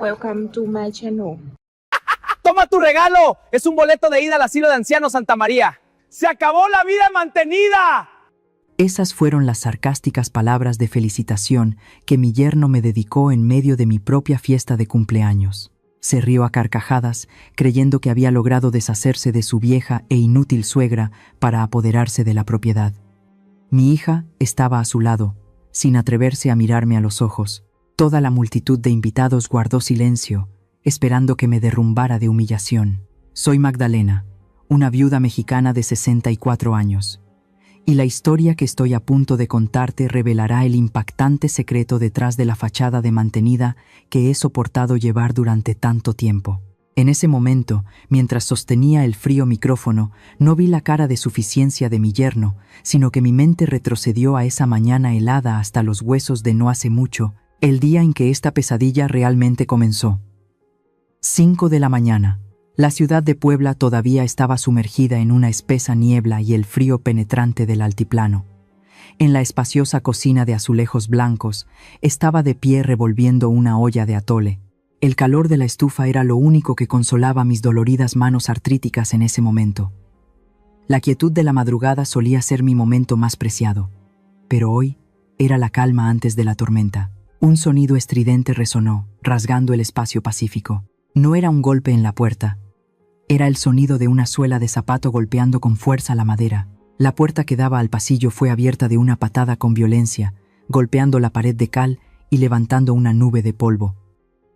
Welcome to my channel. ¡Toma tu regalo! Es un boleto de ida al asilo de ancianos Santa María. ¡Se acabó la vida mantenida! Esas fueron las sarcásticas palabras de felicitación que mi yerno me dedicó en medio de mi propia fiesta de cumpleaños. Se rió a carcajadas, creyendo que había logrado deshacerse de su vieja e inútil suegra para apoderarse de la propiedad. Mi hija estaba a su lado, sin atreverse a mirarme a los ojos. Toda la multitud de invitados guardó silencio, esperando que me derrumbara de humillación. Soy Magdalena, una viuda mexicana de 64 años. Y la historia que estoy a punto de contarte revelará el impactante secreto detrás de la fachada de mantenida que he soportado llevar durante tanto tiempo. En ese momento, mientras sostenía el frío micrófono, no vi la cara de suficiencia de mi yerno, sino que mi mente retrocedió a esa mañana helada hasta los huesos de no hace mucho, el día en que esta pesadilla realmente comenzó. 5 de la mañana. La ciudad de Puebla todavía estaba sumergida en una espesa niebla y el frío penetrante del altiplano. En la espaciosa cocina de azulejos blancos, estaba de pie revolviendo una olla de atole. El calor de la estufa era lo único que consolaba mis doloridas manos artríticas en ese momento. La quietud de la madrugada solía ser mi momento más preciado, pero hoy era la calma antes de la tormenta. Un sonido estridente resonó, rasgando el espacio pacífico. No era un golpe en la puerta. Era el sonido de una suela de zapato golpeando con fuerza la madera. La puerta que daba al pasillo fue abierta de una patada con violencia, golpeando la pared de cal y levantando una nube de polvo.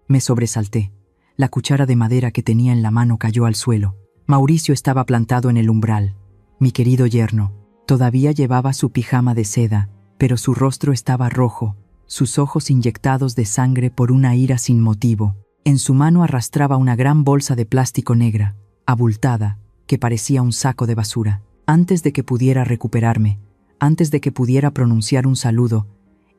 Me sobresalté. La cuchara de madera que tenía en la mano cayó al suelo. Mauricio estaba plantado en el umbral. Mi querido yerno. Todavía llevaba su pijama de seda, pero su rostro estaba rojo, sus ojos inyectados de sangre por una ira sin motivo. En su mano arrastraba una gran bolsa de plástico negra, abultada, que parecía un saco de basura. Antes de que pudiera recuperarme, antes de que pudiera pronunciar un saludo,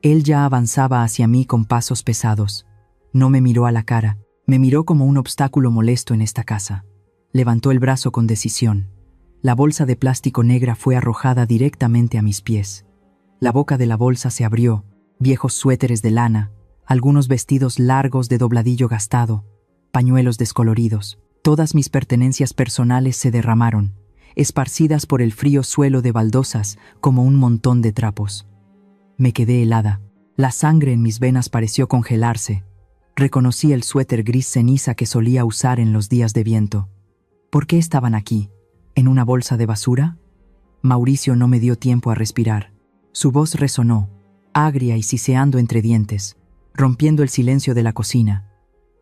él ya avanzaba hacia mí con pasos pesados. No me miró a la cara, me miró como un obstáculo molesto en esta casa. Levantó el brazo con decisión. La bolsa de plástico negra fue arrojada directamente a mis pies. La boca de la bolsa se abrió, viejos suéteres de lana, algunos vestidos largos de dobladillo gastado, pañuelos descoloridos. Todas mis pertenencias personales se derramaron, esparcidas por el frío suelo de baldosas como un montón de trapos. Me quedé helada. La sangre en mis venas pareció congelarse. Reconocí el suéter gris ceniza que solía usar en los días de viento. ¿Por qué estaban aquí? ¿En una bolsa de basura? Mauricio no me dio tiempo a respirar. Su voz resonó, agria y siseando entre dientes, rompiendo el silencio de la cocina.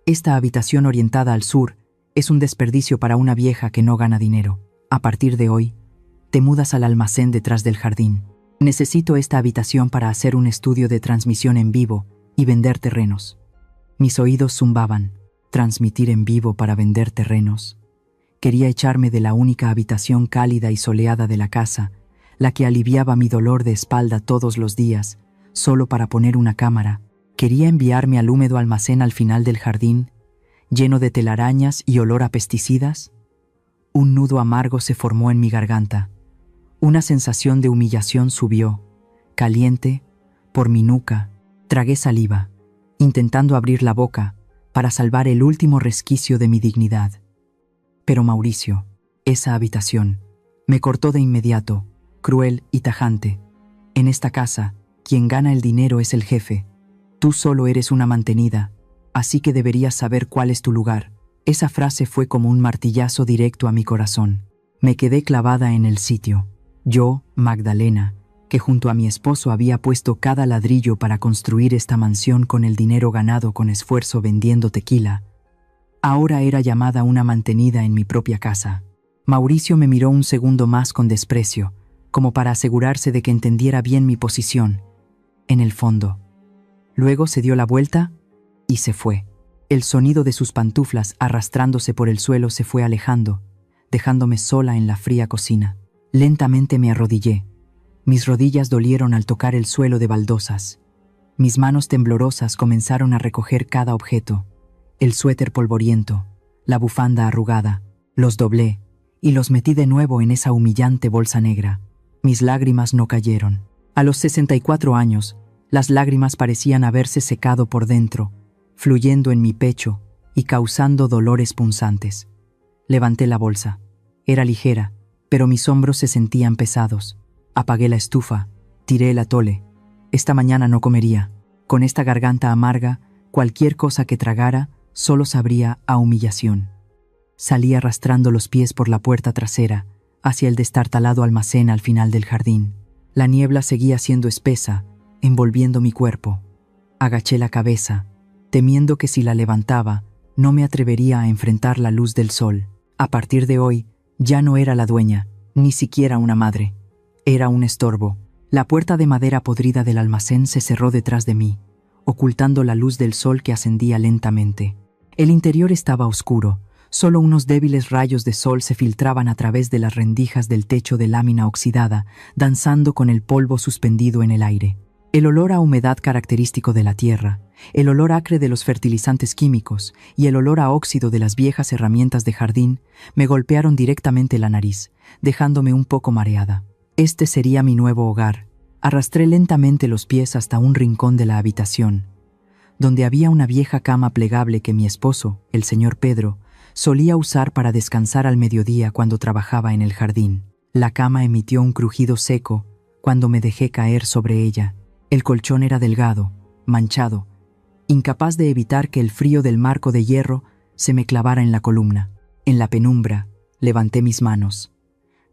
Esta habitación orientada al sur es un desperdicio para una vieja que no gana dinero. A partir de hoy, te mudas al almacén detrás del jardín. Necesito esta habitación para hacer un estudio de transmisión en vivo y vender terrenos. Mis oídos zumbaban. ¿Transmitir en vivo para vender terrenos? Quería echarme de la única habitación cálida y soleada de la casa, la que aliviaba mi dolor de espalda todos los días, solo para poner una cámara. Quería enviarme al húmedo almacén al final del jardín, lleno de telarañas y olor a pesticidas. Un nudo amargo se formó en mi garganta. Una sensación de humillación subió, caliente, por mi nuca. Tragué saliva, intentando abrir la boca para salvar el último resquicio de mi dignidad. Pero Mauricio, esa habitación, me cortó de inmediato, cruel y tajante. En esta casa, quien gana el dinero es el jefe. Tú solo eres una mantenida, así que deberías saber cuál es tu lugar. Esa frase fue como un martillazo directo a mi corazón. Me quedé clavada en el sitio. Yo, Magdalena, que junto a mi esposo había puesto cada ladrillo para construir esta mansión con el dinero ganado con esfuerzo vendiendo tequila, ahora era llamada una mantenida en mi propia casa. Mauricio me miró un segundo más con desprecio, como para asegurarse de que entendiera bien mi posición, en el fondo. Luego se dio la vuelta y se fue. El sonido de sus pantuflas arrastrándose por el suelo se fue alejando, dejándome sola en la fría cocina. Lentamente me arrodillé. Mis rodillas dolieron al tocar el suelo de baldosas. Mis manos temblorosas comenzaron a recoger cada objeto. El suéter polvoriento, la bufanda arrugada. Los doblé y los metí de nuevo en esa humillante bolsa negra. Mis lágrimas no cayeron. A los 64 años, las lágrimas parecían haberse secado por dentro, fluyendo en mi pecho y causando dolores punzantes. Levanté la bolsa. Era ligera, pero mis hombros se sentían pesados. Apagué la estufa, tiré el atole. Esta mañana no comería. Con esta garganta amarga, cualquier cosa que tragara solo sabría a humillación. Salí arrastrando los pies por la puerta trasera, hacia el destartalado almacén al final del jardín. La niebla seguía siendo espesa, envolviendo mi cuerpo. Agaché la cabeza, temiendo que si la levantaba, no me atrevería a enfrentar la luz del sol. A partir de hoy, ya no era la dueña, ni siquiera una madre. Era un estorbo. La puerta de madera podrida del almacén se cerró detrás de mí, ocultando la luz del sol que ascendía lentamente. El interior estaba oscuro. Solo unos débiles rayos de sol se filtraban a través de las rendijas del techo de lámina oxidada, danzando con el polvo suspendido en el aire. El olor a humedad característico de la tierra, el olor acre de los fertilizantes químicos y el olor a óxido de las viejas herramientas de jardín me golpearon directamente la nariz, dejándome un poco mareada. Este sería mi nuevo hogar. Arrastré lentamente los pies hasta un rincón de la habitación, donde había una vieja cama plegable que mi esposo, el señor Pedro, solía usar para descansar al mediodía cuando trabajaba en el jardín. La cama emitió un crujido seco cuando me dejé caer sobre ella. El colchón era delgado, manchado, incapaz de evitar que el frío del marco de hierro se me clavara en la columna. En la penumbra, levanté mis manos.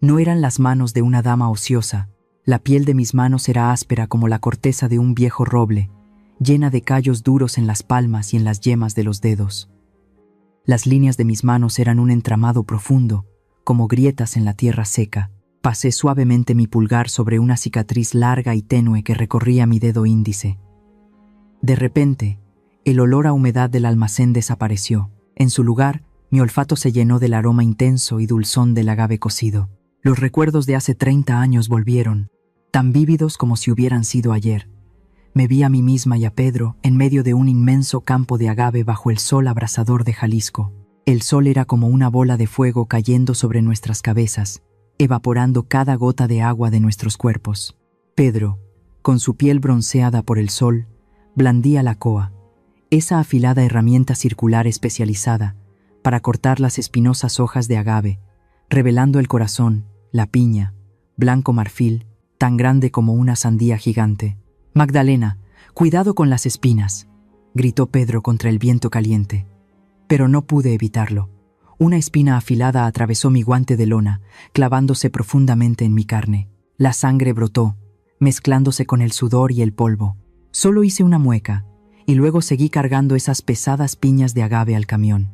No eran las manos de una dama ociosa. La piel de mis manos era áspera como la corteza de un viejo roble, llena de callos duros en las palmas y en las yemas de los dedos. Las líneas de mis manos eran un entramado profundo, como grietas en la tierra seca. Pasé suavemente mi pulgar sobre una cicatriz larga y tenue que recorría mi dedo índice. De repente, el olor a humedad del almacén desapareció. En su lugar, mi olfato se llenó del aroma intenso y dulzón del agave cocido. Los recuerdos de hace 30 años volvieron, tan vívidos como si hubieran sido ayer. Me vi a mí misma y a Pedro en medio de un inmenso campo de agave bajo el sol abrasador de Jalisco. El sol era como una bola de fuego cayendo sobre nuestras cabezas, evaporando cada gota de agua de nuestros cuerpos. Pedro, con su piel bronceada por el sol, blandía la coa, esa afilada herramienta circular especializada para cortar las espinosas hojas de agave, revelando el corazón, la piña, blanco marfil, tan grande como una sandía gigante. «Magdalena, cuidado con las espinas», gritó Pedro contra el viento caliente. Pero no pude evitarlo. Una espina afilada atravesó mi guante de lona, clavándose profundamente en mi carne. La sangre brotó, mezclándose con el sudor y el polvo. Solo hice una mueca, y luego seguí cargando esas pesadas piñas de agave al camión.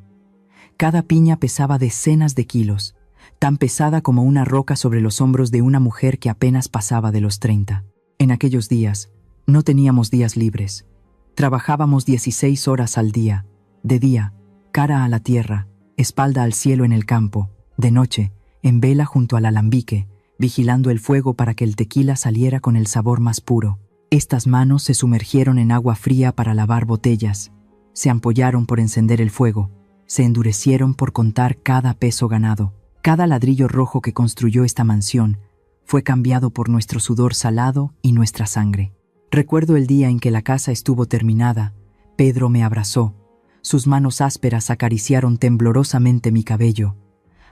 Cada piña pesaba decenas de kilos, tan pesada como una roca sobre los hombros de una mujer que apenas pasaba de los 30. En aquellos días, no teníamos días libres. Trabajábamos 16 horas al día, de día, cara a la tierra, espalda al cielo en el campo, de noche, en vela junto al alambique, vigilando el fuego para que el tequila saliera con el sabor más puro. Estas manos se sumergieron en agua fría para lavar botellas, se ampollaron por encender el fuego, se endurecieron por contar cada peso ganado. Cada ladrillo rojo que construyó esta mansión fue cambiado por nuestro sudor salado y nuestra sangre. Recuerdo el día en que la casa estuvo terminada. Pedro me abrazó. Sus manos ásperas acariciaron temblorosamente mi cabello.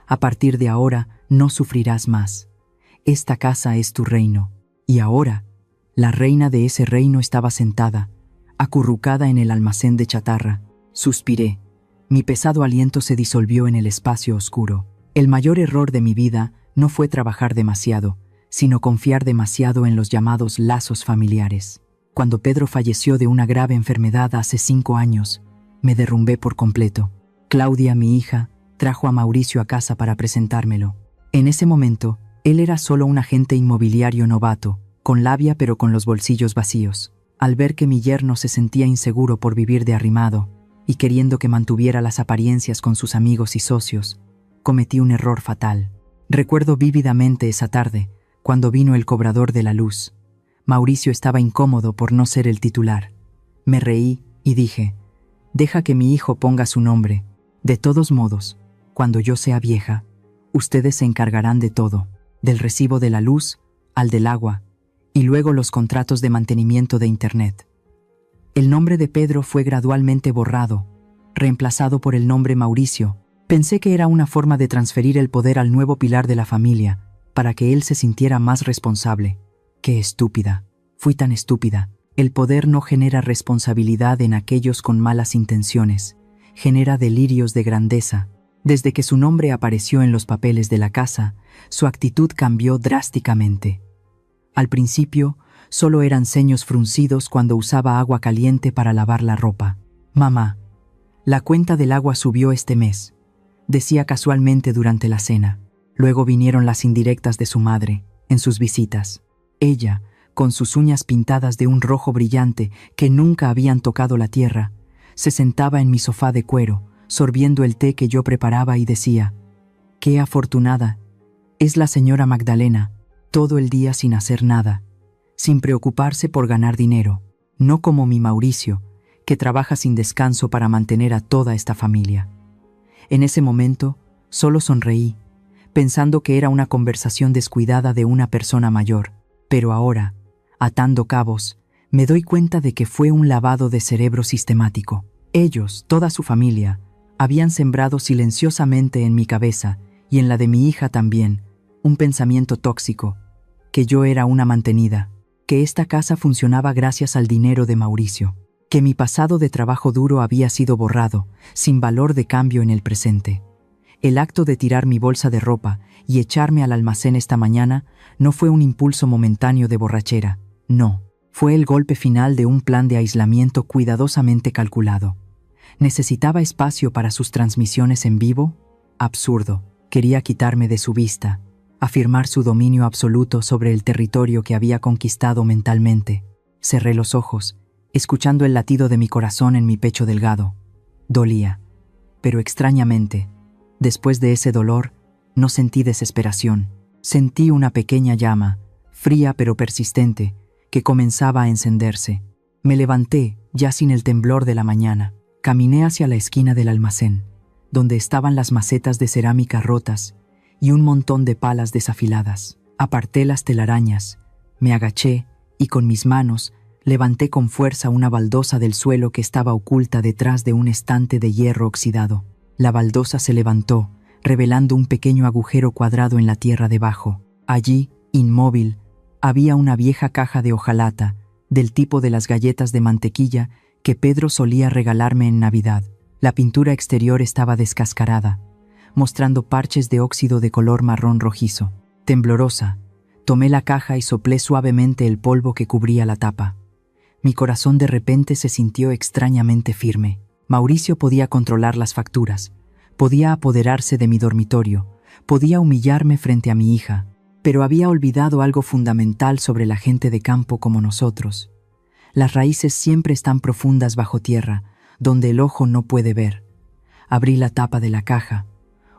A partir de ahora no sufrirás más. Esta casa es tu reino. Y ahora, la reina de ese reino estaba sentada, acurrucada en el almacén de chatarra. Suspiré. Mi pesado aliento se disolvió en el espacio oscuro. El mayor error de mi vida no fue trabajar demasiado, sino confiar demasiado en los llamados lazos familiares. Cuando Pedro falleció de una grave enfermedad hace 5 años, me derrumbé por completo. Claudia, mi hija, trajo a Mauricio a casa para presentármelo. En ese momento, él era solo un agente inmobiliario novato, con labia pero con los bolsillos vacíos. Al ver que mi yerno se sentía inseguro por vivir de arrimado y queriendo que mantuviera las apariencias con sus amigos y socios, cometí un error fatal. Recuerdo vívidamente esa tarde, cuando vino el cobrador de la luz. Mauricio estaba incómodo por no ser el titular. Me reí y dije: «Deja que mi hijo ponga su nombre. De todos modos, cuando yo sea vieja, ustedes se encargarán de todo, del recibo de la luz al del agua, y luego los contratos de mantenimiento de Internet». El nombre de Pedro fue gradualmente borrado, reemplazado por el nombre Mauricio. Pensé que era una forma de transferir el poder al nuevo pilar de la familia, para que él se sintiera más responsable. ¡Qué estúpida! Fui tan estúpida. El poder no genera responsabilidad en aquellos con malas intenciones, genera delirios de grandeza. Desde que su nombre apareció en los papeles de la casa, su actitud cambió drásticamente. Al principio, solo eran ceños fruncidos cuando usaba agua caliente para lavar la ropa. «Mamá, la cuenta del agua subió este mes», decía casualmente durante la cena. Luego vinieron las indirectas de su madre, en sus visitas. Ella, con sus uñas pintadas de un rojo brillante que nunca habían tocado la tierra, se sentaba en mi sofá de cuero, sorbiendo el té que yo preparaba y decía: «Qué afortunada es la señora Magdalena, todo el día sin hacer nada, sin preocuparse por ganar dinero, no como mi Mauricio, que trabaja sin descanso para mantener a toda esta familia». En ese momento, solo sonreí, pensando que era una conversación descuidada de una persona mayor, pero ahora, atando cabos, me doy cuenta de que fue un lavado de cerebro sistemático. Ellos, toda su familia, habían sembrado silenciosamente en mi cabeza, y en la de mi hija también, un pensamiento tóxico, que yo era una mantenida, que esta casa funcionaba gracias al dinero de Mauricio, que mi pasado de trabajo duro había sido borrado, sin valor de cambio en el presente. El acto de tirar mi bolsa de ropa y echarme al almacén esta mañana no fue un impulso momentáneo de borrachera, no, fue el golpe final de un plan de aislamiento cuidadosamente calculado. ¿Necesitaba espacio para sus transmisiones en vivo? Absurdo. Quería quitarme de su vista, afirmar su dominio absoluto sobre el territorio que había conquistado mentalmente. Cerré los ojos, escuchando el latido de mi corazón en mi pecho delgado. Dolía, pero extrañamente, después de ese dolor, no sentí desesperación. Sentí una pequeña llama, fría pero persistente, que comenzaba a encenderse. Me levanté, ya sin el temblor de la mañana. Caminé hacia la esquina del almacén, donde estaban las macetas de cerámica rotas y un montón de palas desafiladas. Aparté las telarañas, me agaché y con mis manos levanté con fuerza una baldosa del suelo que estaba oculta detrás de un estante de hierro oxidado. La baldosa se levantó, revelando un pequeño agujero cuadrado en la tierra debajo. Allí, inmóvil, había una vieja caja de hojalata, del tipo de las galletas de mantequilla que Pedro solía regalarme en Navidad. La pintura exterior estaba descascarada, mostrando parches de óxido de color marrón rojizo. Temblorosa, tomé la caja y soplé suavemente el polvo que cubría la tapa. Mi corazón de repente se sintió extrañamente firme. Mauricio podía controlar las facturas, podía apoderarse de mi dormitorio, podía humillarme frente a mi hija, pero había olvidado algo fundamental sobre la gente de campo como nosotros. Las raíces siempre están profundas bajo tierra, donde el ojo no puede ver. Abrí la tapa de la caja.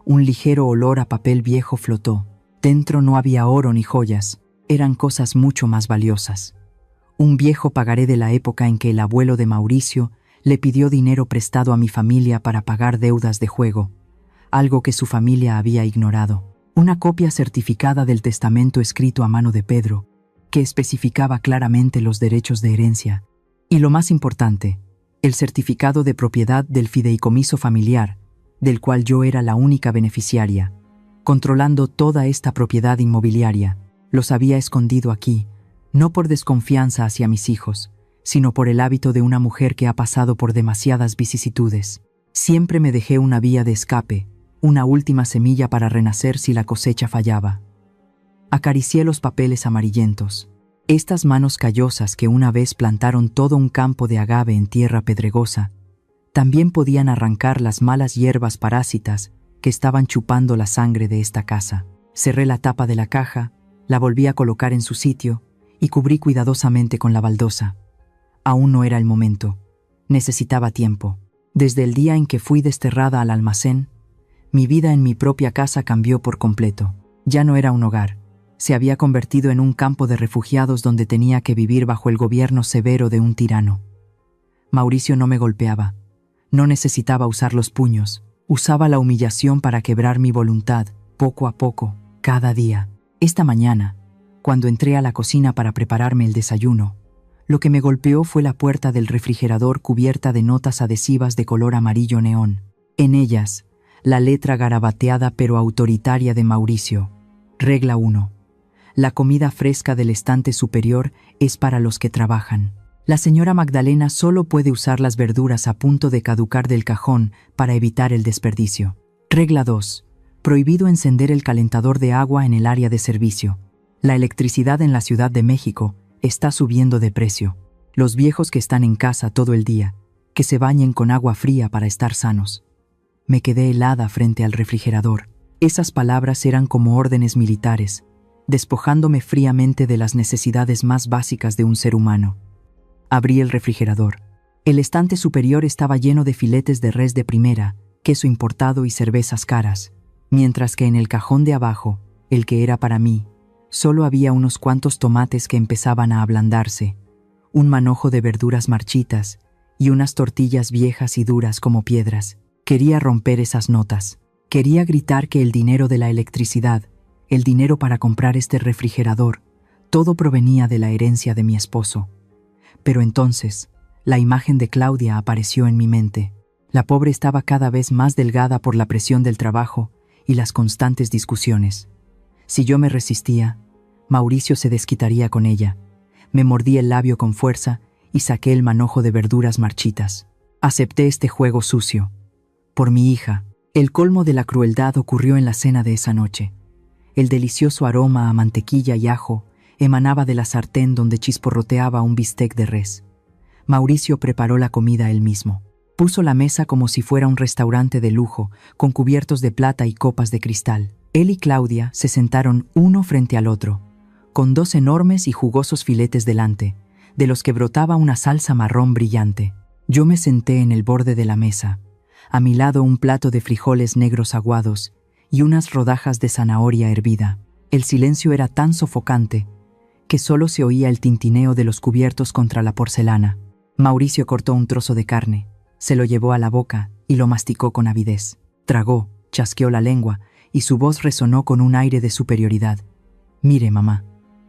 Un ligero olor a papel viejo flotó. Dentro no había oro ni joyas, eran cosas mucho más valiosas. Un viejo pagaré de la época en que el abuelo de Mauricio le pidió dinero prestado a mi familia para pagar deudas de juego, algo que su familia había ignorado. Una copia certificada del testamento escrito a mano de Pedro, que especificaba claramente los derechos de herencia. Y lo más importante, el certificado de propiedad del fideicomiso familiar, del cual yo era la única beneficiaria. Controlando toda esta propiedad inmobiliaria, los había escondido aquí, no por desconfianza hacia mis hijos, sino por el hábito de una mujer que ha pasado por demasiadas vicisitudes. Siempre me dejé una vía de escape, una última semilla para renacer si la cosecha fallaba. Acaricié los papeles amarillentos. Estas manos callosas que una vez plantaron todo un campo de agave en tierra pedregosa, también podían arrancar las malas hierbas parásitas que estaban chupando la sangre de esta casa. Cerré la tapa de la caja, la volví a colocar en su sitio y cubrí cuidadosamente con la baldosa. Aún no era el momento. Necesitaba tiempo. Desde el día en que fui desterrada al almacén, mi vida en mi propia casa cambió por completo. Ya no era un hogar. Se había convertido en un campo de refugiados donde tenía que vivir bajo el gobierno severo de un tirano. Mauricio no me golpeaba. No necesitaba usar los puños. Usaba la humillación para quebrar mi voluntad, poco a poco, cada día. Esta mañana, cuando entré a la cocina para prepararme el desayuno, Lo que me golpeó fue la puerta del refrigerador cubierta de notas adhesivas de color amarillo neón. En ellas, la letra garabateada pero autoritaria de Mauricio. Regla 1. La comida fresca del estante superior es para los que trabajan. La señora Magdalena solo puede usar las verduras a punto de caducar del cajón para evitar el desperdicio. Regla 2. Prohibido encender el calentador de agua en el área de servicio. La electricidad en la Ciudad de México está subiendo de precio. Los viejos que están en casa todo el día, que se bañen con agua fría para estar sanos. Me quedé helada frente al refrigerador. Esas palabras eran como órdenes militares, despojándome fríamente de las necesidades más básicas de un ser humano. Abrí el refrigerador. El estante superior estaba lleno de filetes de res de primera, queso importado y cervezas caras, mientras que en el cajón de abajo, el que era para mí, solo había unos cuantos tomates que empezaban a ablandarse, un manojo de verduras marchitas y unas tortillas viejas y duras como piedras. Quería romper esas notas. Quería gritar que el dinero de la electricidad, el dinero para comprar este refrigerador, todo provenía de la herencia de mi esposo. Pero entonces, la imagen de Claudia apareció en mi mente. La pobre estaba cada vez más delgada por la presión del trabajo y las constantes discusiones. Si yo me resistía, Mauricio se desquitaría con ella. Me mordí el labio con fuerza y saqué el manojo de verduras marchitas. Acepté este juego sucio. Por mi hija. El colmo de la crueldad ocurrió en la cena de esa noche. El delicioso aroma a mantequilla y ajo emanaba de la sartén donde chisporroteaba un bistec de res. Mauricio preparó la comida él mismo. Puso la mesa como si fuera un restaurante de lujo, con cubiertos de plata y copas de cristal. Él y Claudia se sentaron uno frente al otro, con dos enormes y jugosos filetes delante, de los que brotaba una salsa marrón brillante. Yo me senté en el borde de la mesa. A mi lado un plato de frijoles negros aguados y unas rodajas de zanahoria hervida. El silencio era tan sofocante que solo se oía el tintineo de los cubiertos contra la porcelana. Mauricio cortó un trozo de carne, se lo llevó a la boca y lo masticó con avidez. Tragó, chasqueó la lengua y su voz resonó con un aire de superioridad. «Mire, mamá,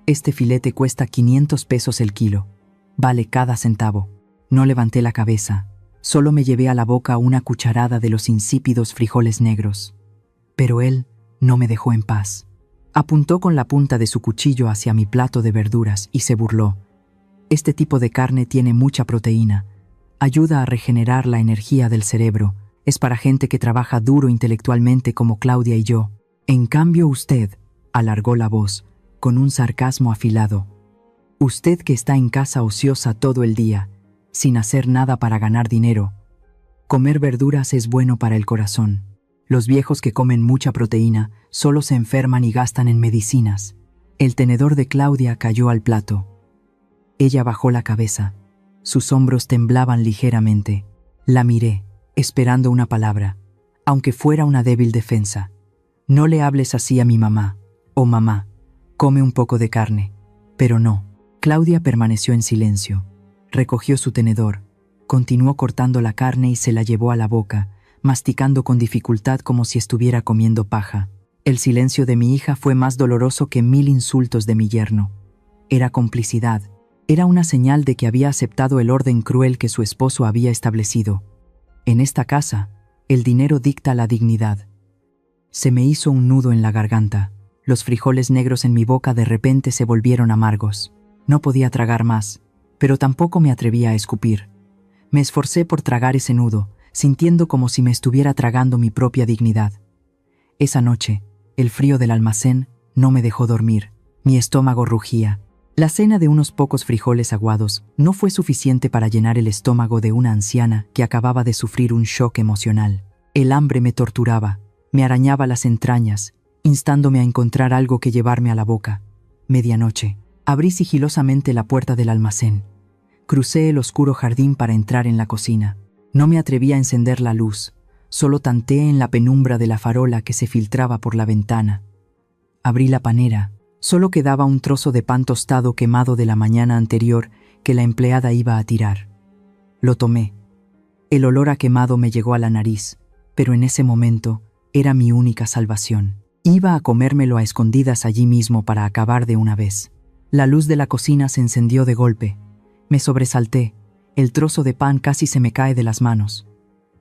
este filete cuesta 500 pesos el kilo. Vale cada centavo». No levanté la cabeza. Solo me llevé a la boca una cucharada de los insípidos frijoles negros. Pero él no me dejó en paz. Apuntó con la punta de su cuchillo hacia mi plato de verduras y se burló. «Este tipo de carne tiene mucha proteína. Ayuda a regenerar la energía del cerebro. Es para gente que trabaja duro intelectualmente como Claudia y yo. En cambio usted», alargó la voz, con un sarcasmo afilado, «usted que está en casa ociosa todo el día, sin hacer nada para ganar dinero. Comer verduras es bueno para el corazón. Los viejos que comen mucha proteína solo se enferman y gastan en medicinas». El tenedor de Claudia cayó al plato. Ella bajó la cabeza. Sus hombros temblaban ligeramente. La miré, esperando una palabra, aunque fuera una débil defensa. «No le hables así a mi mamá. Oh, mamá, come un poco de carne». Pero no. Claudia permaneció en silencio. Recogió su tenedor, continuó cortando la carne y se la llevó a la boca, masticando con dificultad como si estuviera comiendo paja. El silencio de mi hija fue más doloroso que 1000 insultos de mi yerno. Era complicidad. Era una señal de que había aceptado el orden cruel que su esposo había establecido. En esta casa, el dinero dicta la dignidad. Se me hizo un nudo en la garganta. Los frijoles negros en mi boca de repente se volvieron amargos. No podía tragar más, pero tampoco me atrevía a escupir. Me esforcé por tragar ese nudo, sintiendo como si me estuviera tragando mi propia dignidad. Esa noche, el frío del almacén no me dejó dormir. Mi estómago rugía. La cena de unos pocos frijoles aguados no fue suficiente para llenar el estómago de una anciana que acababa de sufrir un shock emocional. El hambre me torturaba, me arañaba las entrañas, instándome a encontrar algo que llevarme a la boca. Medianoche. Abrí sigilosamente la puerta del almacén. Crucé el oscuro jardín para entrar en la cocina. No me atreví a encender la luz, solo tanteé en la penumbra de la farola que se filtraba por la ventana. Abrí la panera. Solo quedaba un trozo de pan tostado quemado de la mañana anterior que la empleada iba a tirar. Lo tomé. El olor a quemado me llegó a la nariz, pero en ese momento era mi única salvación. Iba a comérmelo a escondidas allí mismo para acabar de una vez. La luz de la cocina se encendió de golpe. Me sobresalté. El trozo de pan casi se me cae de las manos.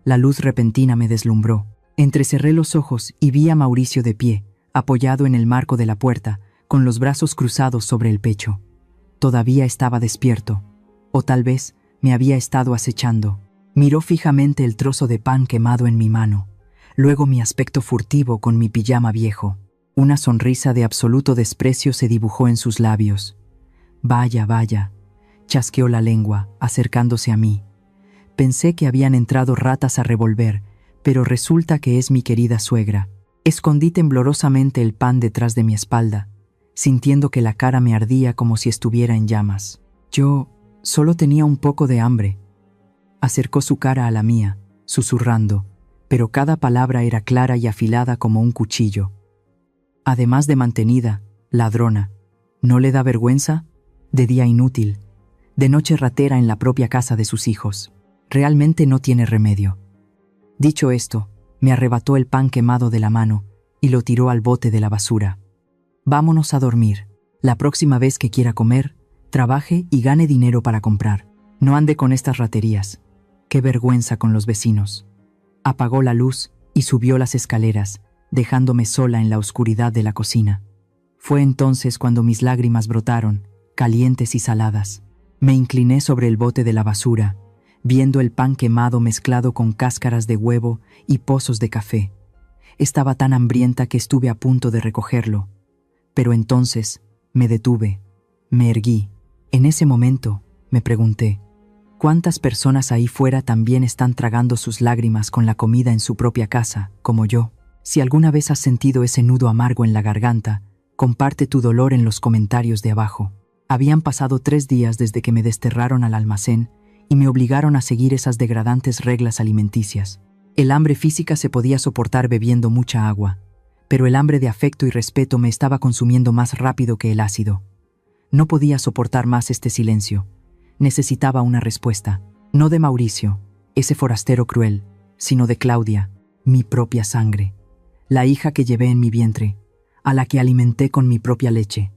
La luz repentina me deslumbró. Entrecerré los ojos y vi a Mauricio de pie, apoyado en el marco de la puerta, con los brazos cruzados sobre el pecho. Todavía estaba despierto. O tal vez me había estado acechando. Miró fijamente el trozo de pan quemado en mi mano, luego mi aspecto furtivo con mi pijama viejo. Una sonrisa de absoluto desprecio se dibujó en sus labios. Vaya, vaya, chasqueó la lengua, acercándose a mí. Pensé que habían entrado ratas a revolver, pero resulta que es mi querida suegra. Escondí temblorosamente el pan detrás de mi espalda, sintiendo que la cara me ardía como si estuviera en llamas. Yo solo tenía un poco de hambre. Acercó su cara a la mía, susurrando, pero cada palabra era clara y afilada como un cuchillo. Además de mantenida, ladrona. ¿No le da vergüenza? De día inútil, de noche ratera en la propia casa de sus hijos. Realmente no tiene remedio. Dicho esto, me arrebató el pan quemado de la mano y lo tiró al bote de la basura. Vámonos a dormir. La próxima vez que quiera comer, trabaje y gane dinero para comprar. No ande con estas raterías. Qué vergüenza con los vecinos. Apagó la luz y subió las escaleras, dejándome sola en la oscuridad de la cocina. Fue entonces cuando mis lágrimas brotaron, calientes y saladas. Me incliné sobre el bote de la basura, viendo el pan quemado mezclado con cáscaras de huevo y pozos de café. Estaba tan hambrienta que estuve a punto de recogerlo. Pero entonces me detuve, me erguí. En ese momento me pregunté, ¿cuántas personas ahí fuera también están tragando sus lágrimas con la comida en su propia casa, como yo? Si alguna vez has sentido ese nudo amargo en la garganta, comparte tu dolor en los comentarios de abajo. Habían pasado 3 días desde que me desterraron al almacén y me obligaron a seguir esas degradantes reglas alimenticias. El hambre física se podía soportar bebiendo mucha agua, pero el hambre de afecto y respeto me estaba consumiendo más rápido que el ácido. No podía soportar más este silencio. Necesitaba una respuesta, no de Mauricio, ese forastero cruel, sino de Claudia, mi propia sangre, la hija que llevé en mi vientre, a la que alimenté con mi propia leche.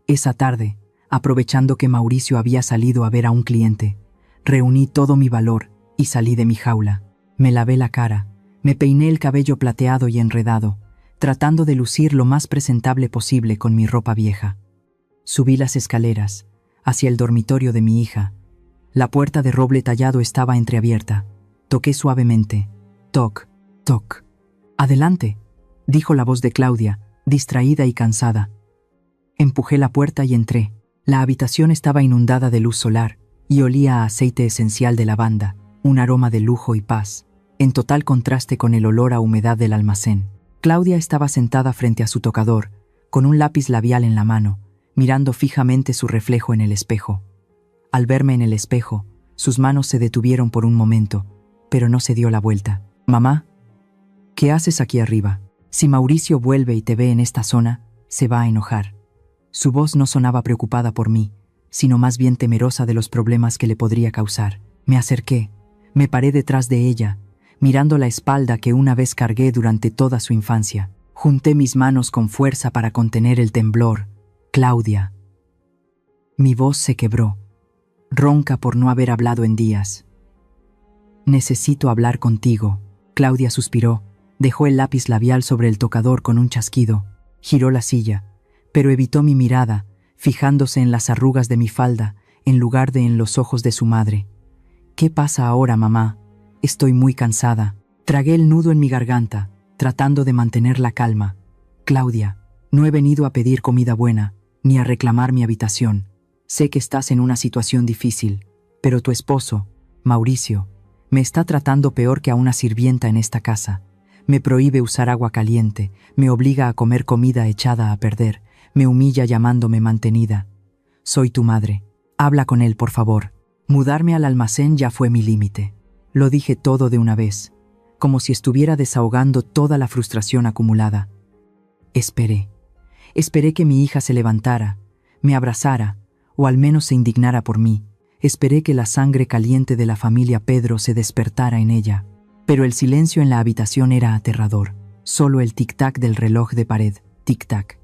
Esa tarde, aprovechando que Mauricio había salido a ver a un cliente, reuní todo mi valor y salí de mi jaula. Me lavé la cara, me peiné el cabello plateado y enredado, tratando de lucir lo más presentable posible con mi ropa vieja. Subí las escaleras, hacia el dormitorio de mi hija. La puerta de roble tallado estaba entreabierta. Toqué suavemente. Toc, toc. «Adelante», dijo la voz de Claudia, distraída y cansada. Empujé la puerta y entré. La habitación estaba inundada de luz solar y olía a aceite esencial de lavanda, un aroma de lujo y paz, en total contraste con el olor a humedad del almacén. Claudia estaba sentada frente a su tocador, con un lápiz labial en la mano, mirando fijamente su reflejo en el espejo. Al verme en el espejo, sus manos se detuvieron por un momento, pero no se dio la vuelta. «Mamá, ¿qué haces aquí arriba? Si Mauricio vuelve y te ve en esta zona, se va a enojar». Su voz no sonaba preocupada por mí, sino más bien temerosa de los problemas que le podría causar. Me acerqué, me paré detrás de ella, mirando la espalda que una vez cargué durante toda su infancia. Junté mis manos con fuerza para contener el temblor. «Claudia». Mi voz se quebró, ronca por no haber hablado en días. «Necesito hablar contigo». Claudia suspiró, dejó el lápiz labial sobre el tocador con un chasquido, giró la silla, pero evitó mi mirada, fijándose en las arrugas de mi falda, en lugar de en los ojos de su madre. «¿Qué pasa ahora, mamá? Estoy muy cansada». Tragué el nudo en mi garganta, tratando de mantener la calma. «Claudia, no he venido a pedir comida buena, ni a reclamar mi habitación. Sé que estás en una situación difícil, pero tu esposo, Mauricio, me está tratando peor que a una sirvienta en esta casa. Me prohíbe usar agua caliente, me obliga a comer comida echada a perder, me humilla llamándome mantenida. Soy tu madre. Habla con él, por favor». Mudarme al almacén ya fue mi límite. Lo dije todo de una vez, como si estuviera desahogando toda la frustración acumulada. Esperé que mi hija se levantara, me abrazara, o al menos se indignara por mí. Esperé que la sangre caliente de la familia Pedro se despertara en ella. Pero el silencio en la habitación era aterrador. Solo el tic-tac del reloj de pared, tic-tac,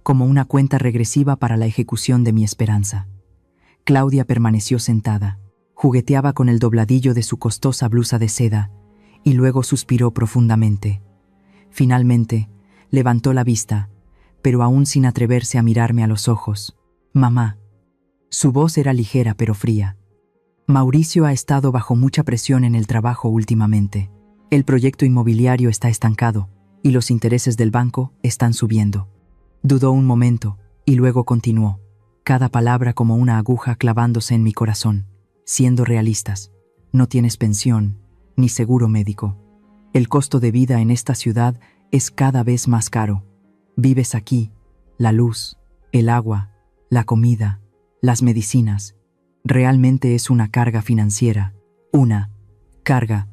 como una cuenta regresiva para la ejecución de mi esperanza. Claudia permaneció sentada. Jugueteaba con el dobladillo de su costosa blusa de seda y luego suspiró profundamente. Finalmente, levantó la vista, pero aún sin atreverse a mirarme a los ojos. «Mamá». Su voz era ligera pero fría. «Mauricio ha estado bajo mucha presión en el trabajo últimamente. El proyecto inmobiliario está estancado y los intereses del banco están subiendo». Dudó un momento y luego continuó, cada palabra como una aguja clavándose en mi corazón. «Siendo realistas, no tienes pensión ni seguro médico. El costo de vida en esta ciudad es cada vez más caro. Vives aquí, la luz, el agua, la comida, las medicinas. Realmente es una carga financiera. Una carga».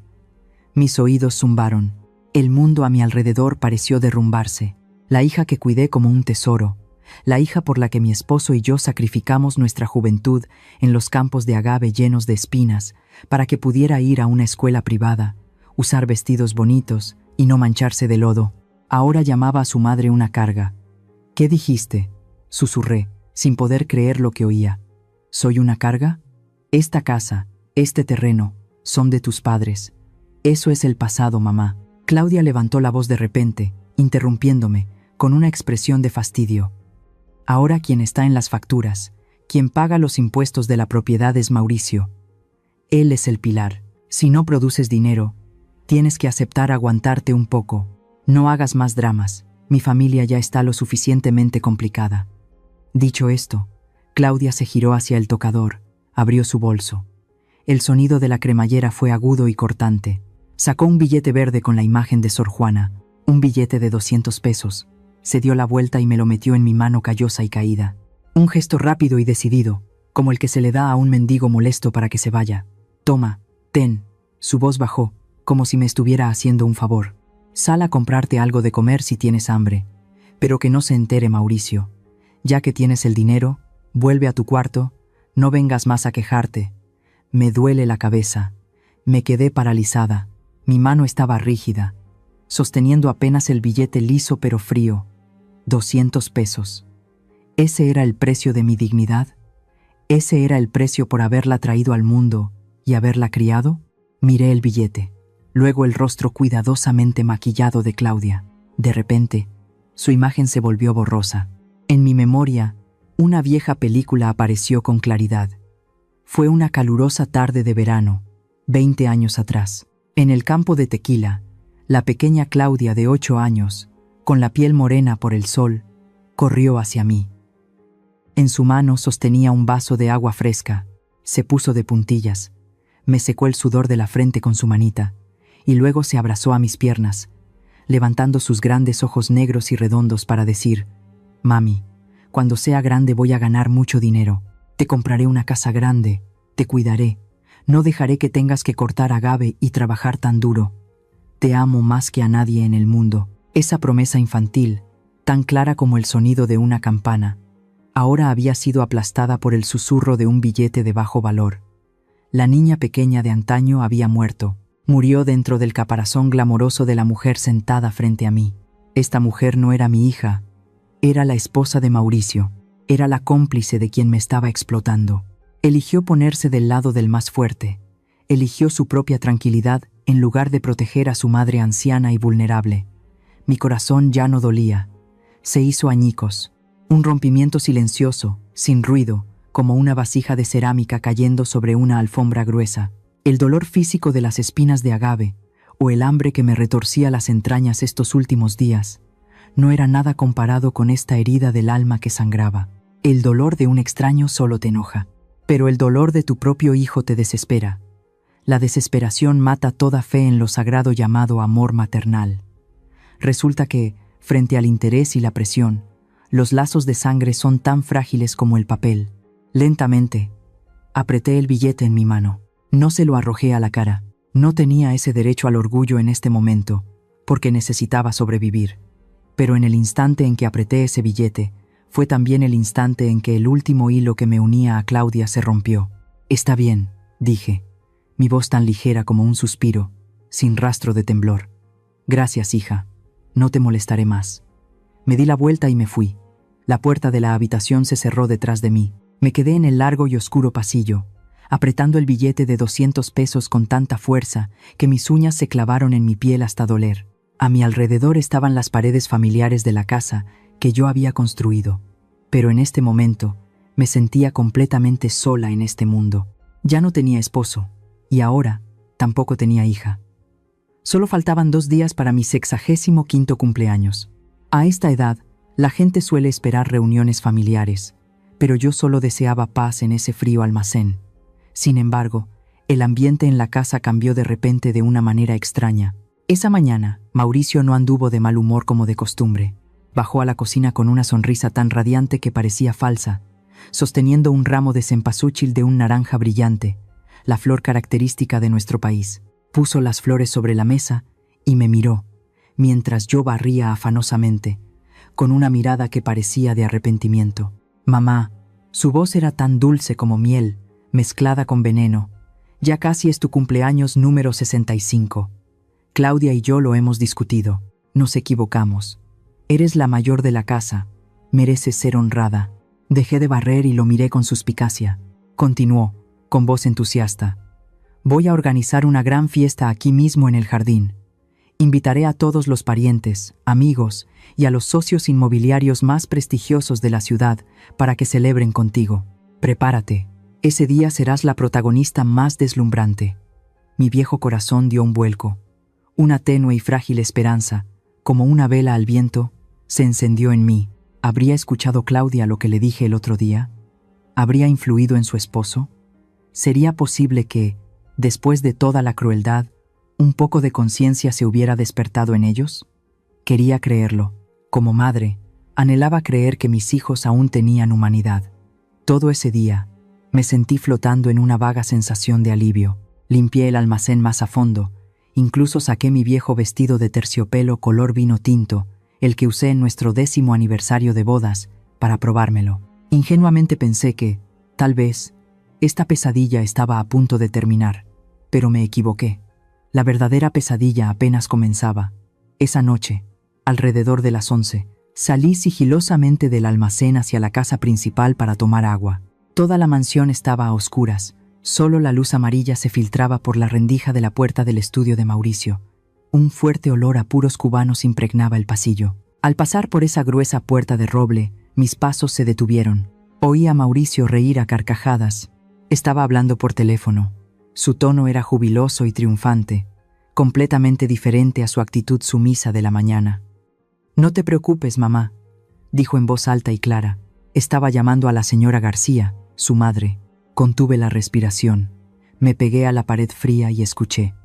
Mis oídos zumbaron. El mundo a mi alrededor pareció derrumbarse. La hija que cuidé como un tesoro, la hija por la que mi esposo y yo sacrificamos nuestra juventud en los campos de agave llenos de espinas para que pudiera ir a una escuela privada, usar vestidos bonitos y no mancharse de lodo. Ahora llamaba a su madre una carga. «¿Qué dijiste?», susurré, sin poder creer lo que oía. «¿Soy una carga? Esta casa, este terreno, son de tus padres. Eso es el pasado, mamá». Claudia levantó la voz de repente, interrumpiéndome, con una expresión de fastidio. «Ahora quien está en las facturas, quien paga los impuestos de la propiedad es Mauricio. Él es el pilar. Si no produces dinero, tienes que aceptar aguantarte un poco. No hagas más dramas, mi familia ya está lo suficientemente complicada». Dicho esto, Claudia se giró hacia el tocador, abrió su bolso. El sonido de la cremallera fue agudo y cortante. Sacó un billete verde con la imagen de Sor Juana, un billete de 200 pesos. Se dio la vuelta y me lo metió en mi mano callosa y caída. Un gesto rápido y decidido, como el que se le da a un mendigo molesto para que se vaya. «Toma, ten». Su voz bajó, como si me estuviera haciendo un favor. «Sal a comprarte algo de comer si tienes hambre. Pero que no se entere Mauricio. Ya que tienes el dinero, vuelve a tu cuarto, no vengas más a quejarte». Me duele la cabeza. Me quedé paralizada. Mi mano estaba rígida, sosteniendo apenas el billete liso pero frío. 200 pesos. ¿Ese era el precio de mi dignidad? ¿Ese era el precio por haberla traído al mundo y haberla criado? Miré el billete, luego el rostro cuidadosamente maquillado de Claudia. De repente, su imagen se volvió borrosa. En mi memoria, una vieja película apareció con claridad. Fue una calurosa tarde de verano, 20 años atrás. En el campo de Tequila, la pequeña Claudia de 8 años, con la piel morena por el sol, corrió hacia mí. En su mano sostenía un vaso de agua fresca. Se puso de puntillas, me secó el sudor de la frente con su manita, y luego se abrazó a mis piernas, levantando sus grandes ojos negros y redondos para decir: «Mami, cuando sea grande voy a ganar mucho dinero. Te compraré una casa grande, te cuidaré. No dejaré que tengas que cortar agave y trabajar tan duro. Te amo más que a nadie en el mundo». Esa promesa infantil, tan clara como el sonido de una campana, ahora había sido aplastada por el susurro de un billete de bajo valor. La niña pequeña de antaño había muerto. Murió dentro del caparazón glamoroso de la mujer sentada frente a mí. Esta mujer no era mi hija, era la esposa de Mauricio, era la cómplice de quien me estaba explotando. Eligió ponerse del lado del más fuerte, eligió su propia tranquilidad en lugar de proteger a su madre anciana y vulnerable. Mi corazón ya no dolía, se hizo añicos, un rompimiento silencioso, sin ruido, como una vasija de cerámica cayendo sobre una alfombra gruesa. El dolor físico de las espinas de agave, o el hambre que me retorcía las entrañas estos últimos días, no era nada comparado con esta herida del alma que sangraba. El dolor de un extraño solo te enoja, pero el dolor de tu propio hijo te desespera. La desesperación mata toda fe en lo sagrado llamado amor maternal. Resulta que, frente al interés y la presión, los lazos de sangre son tan frágiles como el papel. Lentamente, apreté el billete en mi mano. No se lo arrojé a la cara. No tenía ese derecho al orgullo en este momento, porque necesitaba sobrevivir. Pero en el instante en que apreté ese billete, fue también el instante en que el último hilo que me unía a Claudia se rompió. «Está bien», dije, mi voz tan ligera como un suspiro, sin rastro de temblor. «Gracias, hija. No te molestaré más». Me di la vuelta y me fui. La puerta de la habitación se cerró detrás de mí. Me quedé en el largo y oscuro pasillo, apretando el billete de 200 pesos con tanta fuerza que mis uñas se clavaron en mi piel hasta doler. A mi alrededor estaban las paredes familiares de la casa que yo había construido, pero en este momento me sentía completamente sola en este mundo. Ya no tenía esposo, y ahora tampoco tenía hija. Solo faltaban 2 días para mi 65º cumpleaños. A esta edad, la gente suele esperar reuniones familiares, pero yo solo deseaba paz en ese frío almacén. Sin embargo, el ambiente en la casa cambió de repente de una manera extraña. Esa mañana, Mauricio no anduvo de mal humor como de costumbre. Bajó a la cocina con una sonrisa tan radiante que parecía falsa, sosteniendo un ramo de cempasúchil de un naranja brillante, la flor característica de nuestro país. Puso las flores sobre la mesa y me miró, mientras yo barría afanosamente, con una mirada que parecía de arrepentimiento. Mamá, su voz era tan dulce como miel, mezclada con veneno. Ya casi es tu cumpleaños número 65. Claudia y yo lo hemos discutido. Nos equivocamos. Eres la mayor de la casa. Mereces ser honrada. Dejé de barrer y lo miré con suspicacia. Continuó, con voz entusiasta. Voy a organizar una gran fiesta aquí mismo en el jardín. Invitaré a todos los parientes, amigos y a los socios inmobiliarios más prestigiosos de la ciudad para que celebren contigo. Prepárate. Ese día serás la protagonista más deslumbrante. Mi viejo corazón dio un vuelco. Una tenue y frágil esperanza, como una vela al viento, se encendió en mí. ¿Habría escuchado Claudia lo que le dije el otro día? ¿Habría influido en su esposo? ¿Sería posible que, después de toda la crueldad, un poco de conciencia se hubiera despertado en ellos? Quería creerlo. Como madre, anhelaba creer que mis hijos aún tenían humanidad. Todo ese día, me sentí flotando en una vaga sensación de alivio. Limpié el almacén más a fondo. Incluso saqué mi viejo vestido de terciopelo color vino tinto, el que usé en nuestro 10º aniversario de bodas, para probármelo. Ingenuamente pensé que, tal vez, esta pesadilla estaba a punto de terminar, pero me equivoqué. La verdadera pesadilla apenas comenzaba. Esa noche, alrededor de las 11, salí sigilosamente del almacén hacia la casa principal para tomar agua. Toda la mansión estaba a oscuras. Solo la luz amarilla se filtraba por la rendija de la puerta del estudio de Mauricio. Un fuerte olor a puros cubanos impregnaba el pasillo. Al pasar por esa gruesa puerta de roble, mis pasos se detuvieron. Oí a Mauricio reír a carcajadas. Estaba hablando por teléfono. Su tono era jubiloso y triunfante, completamente diferente a su actitud sumisa de la mañana. «No te preocupes, mamá», dijo en voz alta y clara. Estaba llamando a la señora García, su madre. Contuve la respiración. Me pegué a la pared fría y escuché.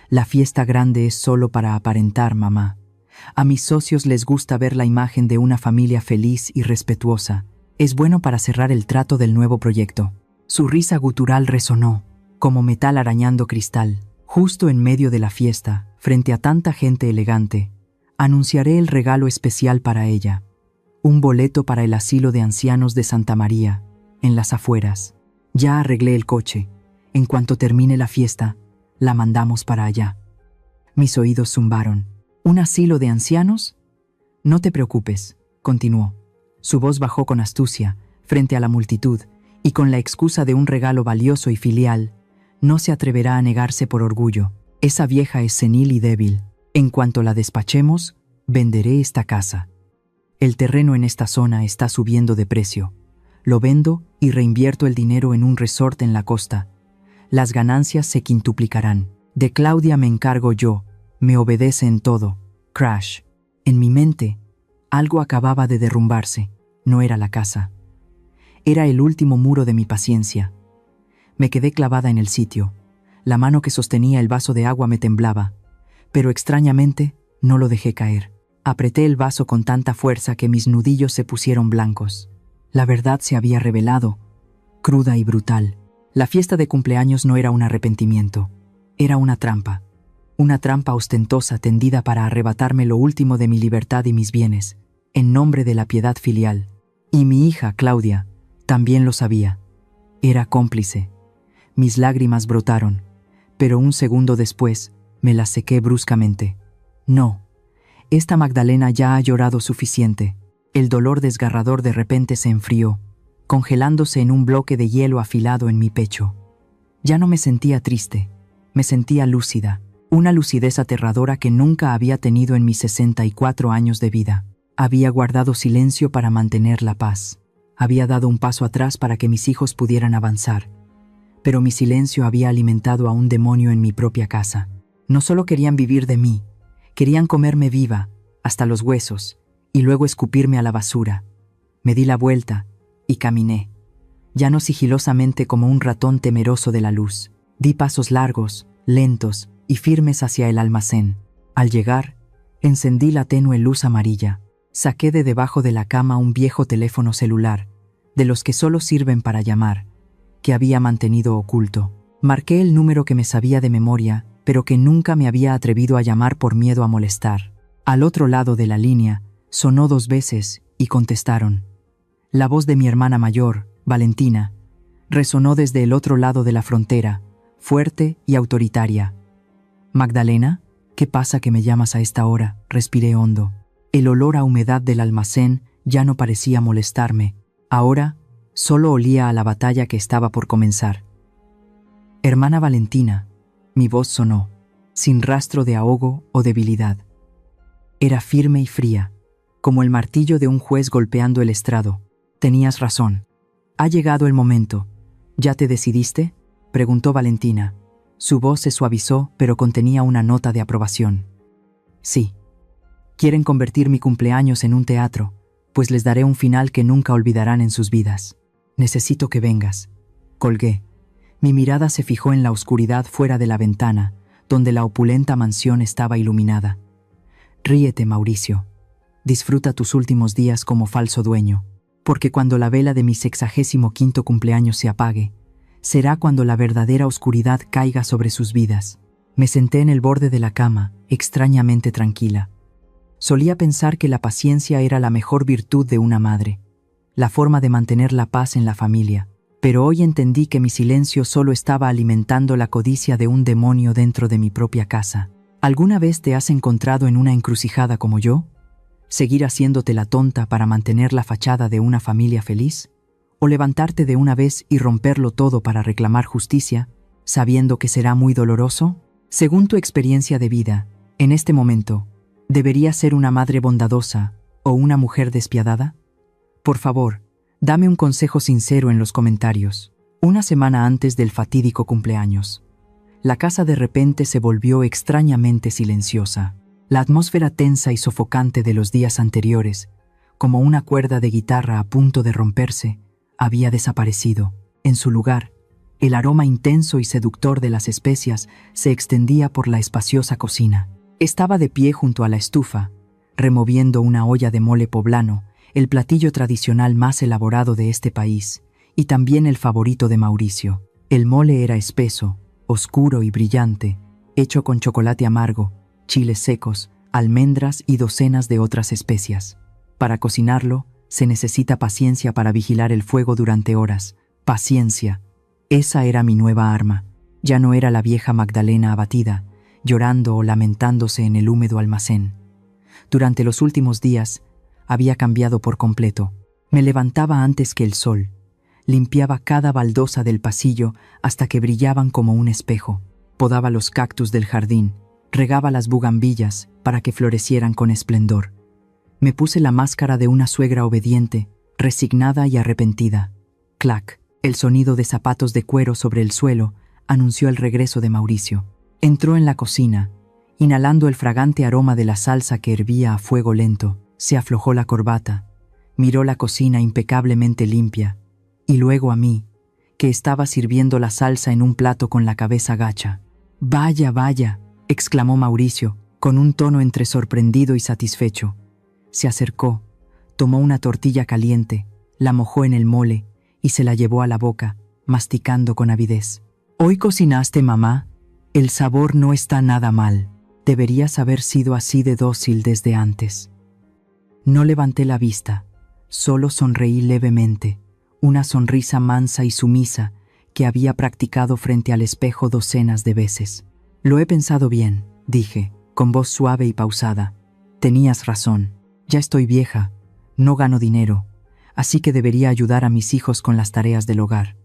«La fiesta grande es solo para aparentar, mamá. A mis socios les gusta ver la imagen de una familia feliz y respetuosa. Es bueno para cerrar el trato del nuevo proyecto». Su risa gutural resonó, como metal arañando cristal. Justo en medio de la fiesta, frente a tanta gente elegante, anunciaré el regalo especial para ella. Un boleto para el asilo de ancianos de Santa María, en las afueras. Ya arreglé el coche. En cuanto termine la fiesta, la mandamos para allá. Mis oídos zumbaron. ¿Un asilo de ancianos? No te preocupes, continuó. Su voz bajó con astucia, frente a la multitud, y con la excusa de un regalo valioso y filial, no se atreverá a negarse por orgullo. Esa vieja es senil y débil. En cuanto la despachemos, venderé esta casa. El terreno en esta zona está subiendo de precio. Lo vendo y reinvierto el dinero en un resort en la costa. Las ganancias se quintuplicarán. De Claudia me encargo yo. Me obedece en todo. Crash. En mi mente, algo acababa de derrumbarse. No era la casa. Era el último muro de mi paciencia. Me quedé clavada en el sitio. La mano que sostenía el vaso de agua me temblaba, pero extrañamente no lo dejé caer. Apreté el vaso con tanta fuerza que mis nudillos se pusieron blancos. La verdad se había revelado, cruda y brutal. La fiesta de cumpleaños no era un arrepentimiento, era una trampa ostentosa tendida para arrebatarme lo último de mi libertad y mis bienes, en nombre de la piedad filial. Y mi hija, Claudia, también lo sabía. Era cómplice. Mis lágrimas brotaron, pero un segundo después me las sequé bruscamente. No, esta Magdalena ya ha llorado suficiente. El dolor desgarrador de repente se enfrió, congelándose en un bloque de hielo afilado en mi pecho. Ya no me sentía triste, me sentía lúcida, una lucidez aterradora que nunca había tenido en mis 64 años de vida. Había guardado silencio para mantener la paz. Había dado un paso atrás para que mis hijos pudieran avanzar. Pero mi silencio había alimentado a un demonio en mi propia casa. No solo querían vivir de mí, querían comerme viva, hasta los huesos, y luego escupirme a la basura. Me di la vuelta y caminé, ya no sigilosamente como un ratón temeroso de la luz. Di pasos largos, lentos y firmes hacia el almacén. Al llegar, encendí la tenue luz amarilla. Saqué de debajo de la cama un viejo teléfono celular, de los que solo sirven para llamar, que había mantenido oculto. Marqué el número que me sabía de memoria, pero que nunca me había atrevido a llamar por miedo a molestar. Al otro lado de la línea, sonó 2 veces y contestaron. La voz de mi hermana mayor, Valentina, resonó desde el otro lado de la frontera, fuerte y autoritaria. «Magdalena, ¿qué pasa que me llamas a esta hora?», respiré hondo. El olor a humedad del almacén ya no parecía molestarme. Ahora solo olía a la batalla que estaba por comenzar. «Hermana Valentina», mi voz sonó, sin rastro de ahogo o debilidad. Era firme y fría, como el martillo de un juez golpeando el estrado. «Tenías razón. Ha llegado el momento. ¿Ya te decidiste?», preguntó Valentina. Su voz se suavizó, pero contenía una nota de aprobación. «Sí. Quieren convertir mi cumpleaños en un teatro, pues les daré un final que nunca olvidarán en sus vidas. Necesito que vengas». Colgué. Mi mirada se fijó en la oscuridad fuera de la ventana, donde la opulenta mansión estaba iluminada. «Ríete, Mauricio. Disfruta tus últimos días como falso dueño, porque cuando la vela de mi 65º cumpleaños se apague, será cuando la verdadera oscuridad caiga sobre sus vidas». Me senté en el borde de la cama, extrañamente tranquila. Solía pensar que la paciencia era la mejor virtud de una madre, la forma de mantener la paz en la familia, pero hoy entendí que mi silencio solo estaba alimentando la codicia de un demonio dentro de mi propia casa. ¿Alguna vez te has encontrado en una encrucijada como yo? ¿Seguir haciéndote la tonta para mantener la fachada de una familia feliz? ¿O levantarte de una vez y romperlo todo para reclamar justicia, sabiendo que será muy doloroso? Según tu experiencia de vida, en este momento, ¿deberías ser una madre bondadosa o una mujer despiadada? Por favor, dame un consejo sincero en los comentarios. Una semana antes del fatídico cumpleaños, la casa de repente se volvió extrañamente silenciosa. La atmósfera tensa y sofocante de los días anteriores, como una cuerda de guitarra a punto de romperse, había desaparecido. En su lugar, el aroma intenso y seductor de las especias se extendía por la espaciosa cocina. Estaba de pie junto a la estufa, removiendo una olla de mole poblano, el platillo tradicional más elaborado de este país, y también el favorito de Mauricio. El mole era espeso, oscuro y brillante, hecho con chocolate amargo, chiles secos, almendras y docenas de otras especias. Para cocinarlo, se necesita paciencia para vigilar el fuego durante horas. Paciencia. Esa era mi nueva arma. Ya no era la vieja Magdalena abatida, llorando o lamentándose en el húmedo almacén. Durante los últimos días, había cambiado por completo. Me levantaba antes que el sol, limpiaba cada baldosa del pasillo hasta que brillaban como un espejo, podaba los cactus del jardín, regaba las bugambillas para que florecieran con esplendor. Me puse la máscara de una suegra obediente, resignada y arrepentida. Clac, el sonido de zapatos de cuero sobre el suelo anunció el regreso de Mauricio. Entró en la cocina, inhalando el fragante aroma de la salsa que hervía a fuego lento. Se aflojó la corbata, miró la cocina impecablemente limpia, y luego a mí, que estaba sirviendo la salsa en un plato con la cabeza gacha. «Vaya, vaya», exclamó Mauricio, con un tono entre sorprendido y satisfecho. Se acercó, tomó una tortilla caliente, la mojó en el mole y se la llevó a la boca, masticando con avidez. «¿Hoy cocinaste, mamá? El sabor no está nada mal. Deberías haber sido así de dócil desde antes». No levanté la vista, solo sonreí levemente, una sonrisa mansa y sumisa que había practicado frente al espejo docenas de veces. «Lo he pensado bien», dije, con voz suave y pausada. «Tenías razón. Ya estoy vieja, no gano dinero, así que debería ayudar a mis hijos con las tareas del hogar.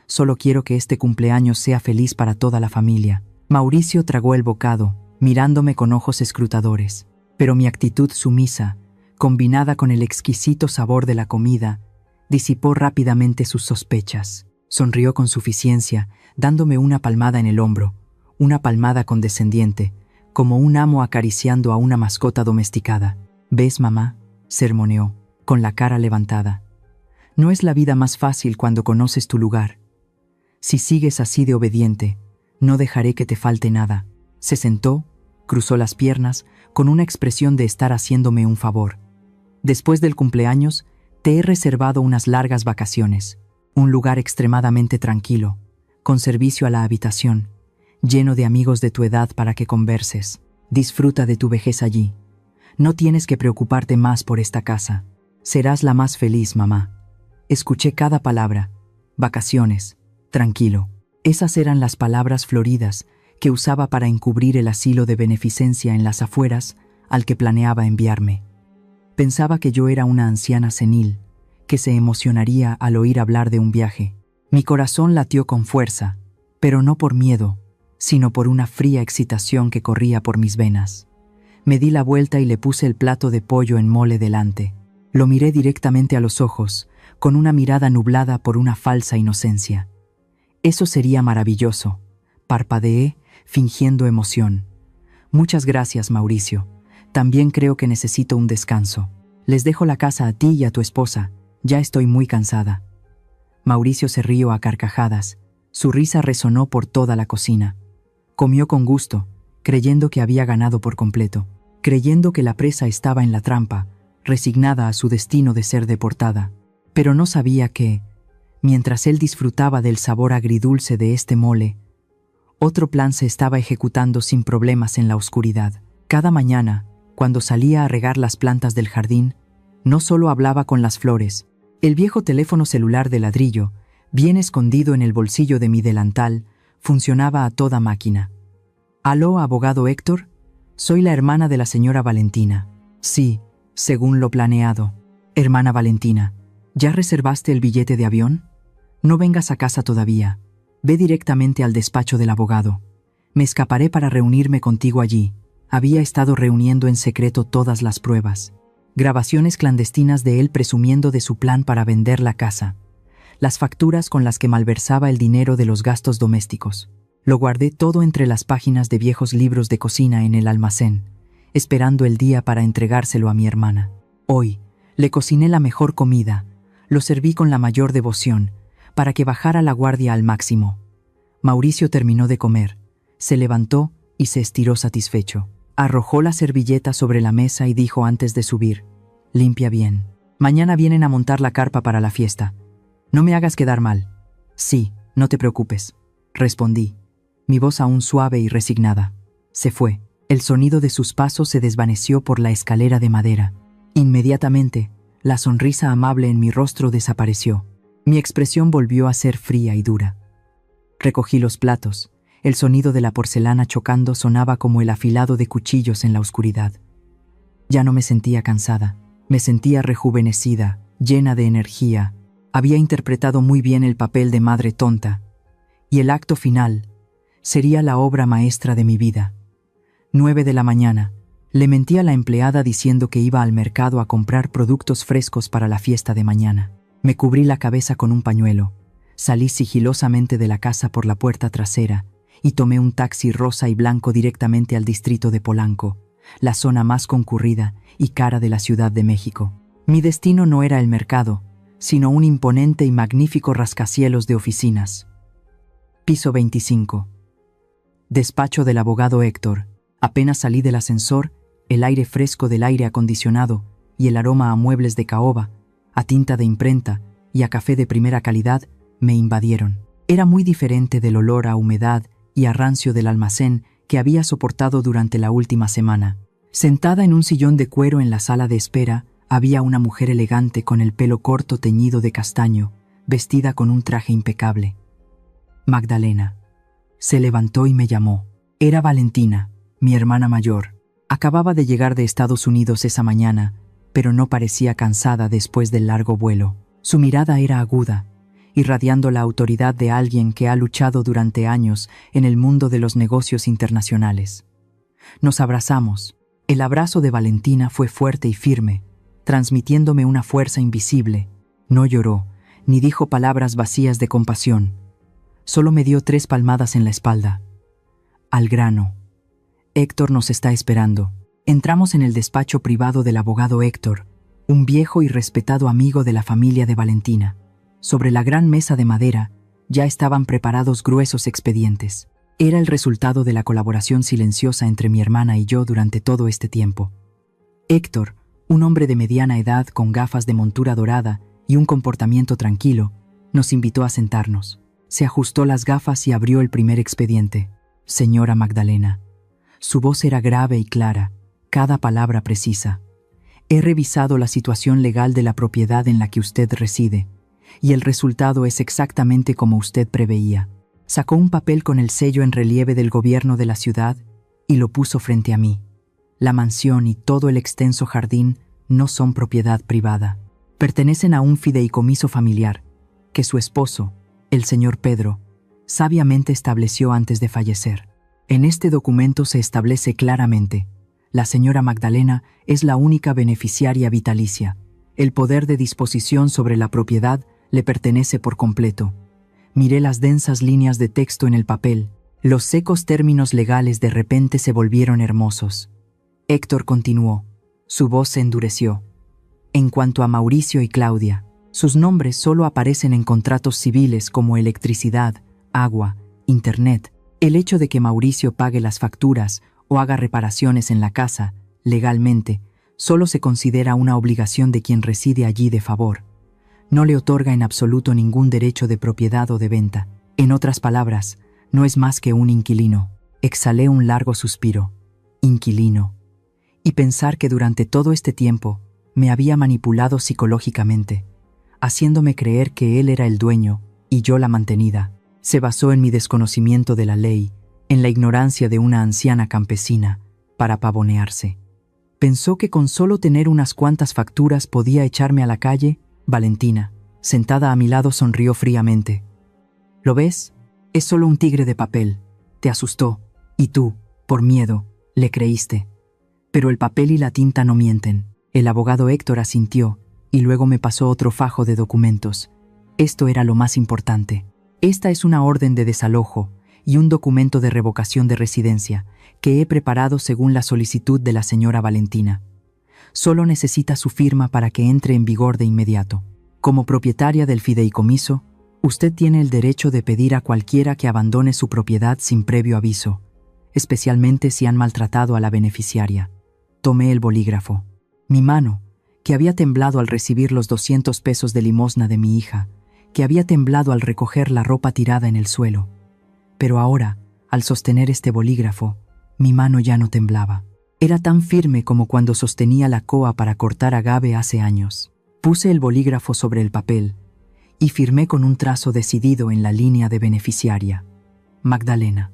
Solo quiero que este cumpleaños sea feliz para toda la familia. Mauricio tragó el bocado, mirándome con ojos escrutadores. Pero mi actitud sumisa, combinada con el exquisito sabor de la comida, disipó rápidamente sus sospechas. Sonrió con suficiencia, dándome una palmada en el hombro, una palmada condescendiente, como un amo acariciando a una mascota domesticada. «¿Ves, mamá?», sermoneó, con la cara levantada. «No es la vida más fácil cuando conoces tu lugar. Si sigues así de obediente, no dejaré que te falte nada». Se sentó, cruzó las piernas, con una expresión de estar haciéndome un favor. «Después del cumpleaños, te he reservado unas largas vacaciones. Un lugar extremadamente tranquilo, con servicio a la habitación, lleno de amigos de tu edad para que converses. Disfruta de tu vejez allí. No tienes que preocuparte más por esta casa. Serás la más feliz, mamá». Escuché cada palabra. Vacaciones, tranquilo. Esas eran las palabras floridas que usaba para encubrir el asilo de beneficencia en las afueras al que planeaba enviarme. Pensaba que yo era una anciana senil, que se emocionaría al oír hablar de un viaje. Mi corazón latió con fuerza, pero no por miedo, sino por una fría excitación que corría por mis venas. Me di la vuelta y le puse el plato de pollo en mole delante. Lo miré directamente a los ojos, con una mirada nublada por una falsa inocencia. «Eso sería maravilloso», parpadeé, fingiendo emoción. «Muchas gracias, Mauricio. También creo que necesito un descanso. Les dejo la casa a ti y a tu esposa. Ya estoy muy cansada». Mauricio se rió a carcajadas. Su risa resonó por toda la cocina. Comió con gusto, creyendo que había ganado por completo, creyendo que la presa estaba en la trampa, resignada a su destino de ser deportada. Pero no sabía que, mientras él disfrutaba del sabor agridulce de este mole, otro plan se estaba ejecutando sin problemas en la oscuridad. Cada mañana, cuando salía a regar las plantas del jardín, no solo hablaba con las flores. El viejo teléfono celular de ladrillo, bien escondido en el bolsillo de mi delantal, funcionaba a toda máquina. «¿Aló, abogado Héctor? Soy la hermana de la señora Valentina». «Sí, según lo planeado». «Hermana Valentina, ¿ya reservaste el billete de avión? No vengas a casa todavía. Ve directamente al despacho del abogado. Me escaparé para reunirme contigo allí». Había estado reuniendo en secreto todas las pruebas. Grabaciones clandestinas de él presumiendo de su plan para vender la casa. Las facturas con las que malversaba el dinero de los gastos domésticos. Lo guardé todo entre las páginas de viejos libros de cocina en el almacén, esperando el día para entregárselo a mi hermana. Hoy, le cociné la mejor comida, lo serví con la mayor devoción, para que bajara la guardia al máximo. Mauricio terminó de comer, se levantó y se estiró satisfecho. Arrojó la servilleta sobre la mesa y dijo antes de subir: «Limpia bien. Mañana vienen a montar la carpa para la fiesta. No me hagas quedar mal». «Sí, no te preocupes», respondí, mi voz aún suave y resignada. Se fue. El sonido de sus pasos se desvaneció por la escalera de madera. Inmediatamente, la sonrisa amable en mi rostro desapareció. Mi expresión volvió a ser fría y dura. Recogí los platos. El sonido de la porcelana chocando sonaba como el afilado de cuchillos en la oscuridad. Ya no me sentía cansada. Me sentía rejuvenecida, llena de energía. Había interpretado muy bien el papel de madre tonta. Y el acto final sería la obra maestra de mi vida. 9 de la mañana. Le mentí a la empleada diciendo que iba al mercado a comprar productos frescos para la fiesta de mañana. Me cubrí la cabeza con un pañuelo. Salí sigilosamente de la casa por la puerta trasera y tomé un taxi rosa y blanco directamente al distrito de Polanco, la zona más concurrida y cara de la Ciudad de México. Mi destino no era el mercado, sino un imponente y magnífico rascacielos de oficinas. Piso 25. Despacho del abogado Héctor. Apenas salí del ascensor, el aire fresco del aire acondicionado y el aroma a muebles de caoba, a tinta de imprenta y a café de primera calidad me invadieron. Era muy diferente del olor a humedad y a rancio del almacén que había soportado durante la última semana. Sentada en un sillón de cuero en la sala de espera, había una mujer elegante con el pelo corto teñido de castaño, vestida con un traje impecable. Magdalena. Se levantó y me llamó. Era Valentina, mi hermana mayor. Acababa de llegar de Estados Unidos esa mañana, pero no parecía cansada después del largo vuelo. Su mirada era aguda, irradiando la autoridad de alguien que ha luchado durante años en el mundo de los negocios internacionales. Nos abrazamos. El abrazo de Valentina fue fuerte y firme, transmitiéndome una fuerza invisible. No lloró, ni dijo palabras vacías de compasión. Solo me dio 3 palmadas en la espalda. Al grano. Héctor nos está esperando. Entramos en el despacho privado del abogado Héctor, un viejo y respetado amigo de la familia de Valentina. Sobre la gran mesa de madera ya estaban preparados gruesos expedientes. Era el resultado de la colaboración silenciosa entre mi hermana y yo durante todo este tiempo. Héctor, un hombre de mediana edad con gafas de montura dorada y un comportamiento tranquilo, nos invitó a sentarnos. Se ajustó las gafas y abrió el primer expediente. Señora Magdalena. Su voz era grave y clara, cada palabra precisa. He revisado la situación legal de la propiedad en la que usted reside, y el resultado es exactamente como usted preveía. Sacó un papel con el sello en relieve del gobierno de la ciudad y lo puso frente a mí. La mansión y todo el extenso jardín no son propiedad privada. Pertenecen a un fideicomiso familiar, que su esposo, el señor Pedro, sabiamente estableció antes de fallecer. En este documento se establece claramente: la señora Magdalena es la única beneficiaria vitalicia. El poder de disposición sobre la propiedad le pertenece por completo. Miré las densas líneas de texto en el papel. Los secos términos legales de repente se volvieron hermosos. Héctor continuó. Su voz se endureció. En cuanto a Mauricio y Claudia, sus nombres solo aparecen en contratos civiles como electricidad, agua, internet. El hecho de que Mauricio pague las facturas o haga reparaciones en la casa, legalmente, solo se considera una obligación de quien reside allí de favor. No le otorga en absoluto ningún derecho de propiedad o de venta. En otras palabras, no es más que un inquilino. Exhalé un largo suspiro. Inquilino. Y pensar que durante todo este tiempo me había manipulado psicológicamente, haciéndome creer que él era el dueño y yo la mantenida. Se basó en mi desconocimiento de la ley, en la ignorancia de una anciana campesina, para pavonearse. Pensó que con solo tener unas cuantas facturas podía echarme a la calle. Valentina, sentada a mi lado, sonrió fríamente. ¿Lo ves? Es solo un tigre de papel. Te asustó, y tú, por miedo, le creíste. Pero el papel y la tinta no mienten. El abogado Héctor asintió, y luego me pasó otro fajo de documentos. Esto era lo más importante. Esta es una orden de desalojo y un documento de revocación de residencia que he preparado según la solicitud de la señora Valentina. Solo necesita su firma para que entre en vigor de inmediato. Como propietaria del fideicomiso, usted tiene el derecho de pedir a cualquiera que abandone su propiedad sin previo aviso, especialmente si han maltratado a la beneficiaria. Tomé el bolígrafo. Mi mano, que había temblado al recibir los 200 pesos de limosna de mi hija, que había temblado al recoger la ropa tirada en el suelo. Pero ahora, al sostener este bolígrafo, mi mano ya no temblaba. Era tan firme como cuando sostenía la coa para cortar agave hace años. Puse el bolígrafo sobre el papel y firmé con un trazo decidido en la línea de beneficiaria. Magdalena.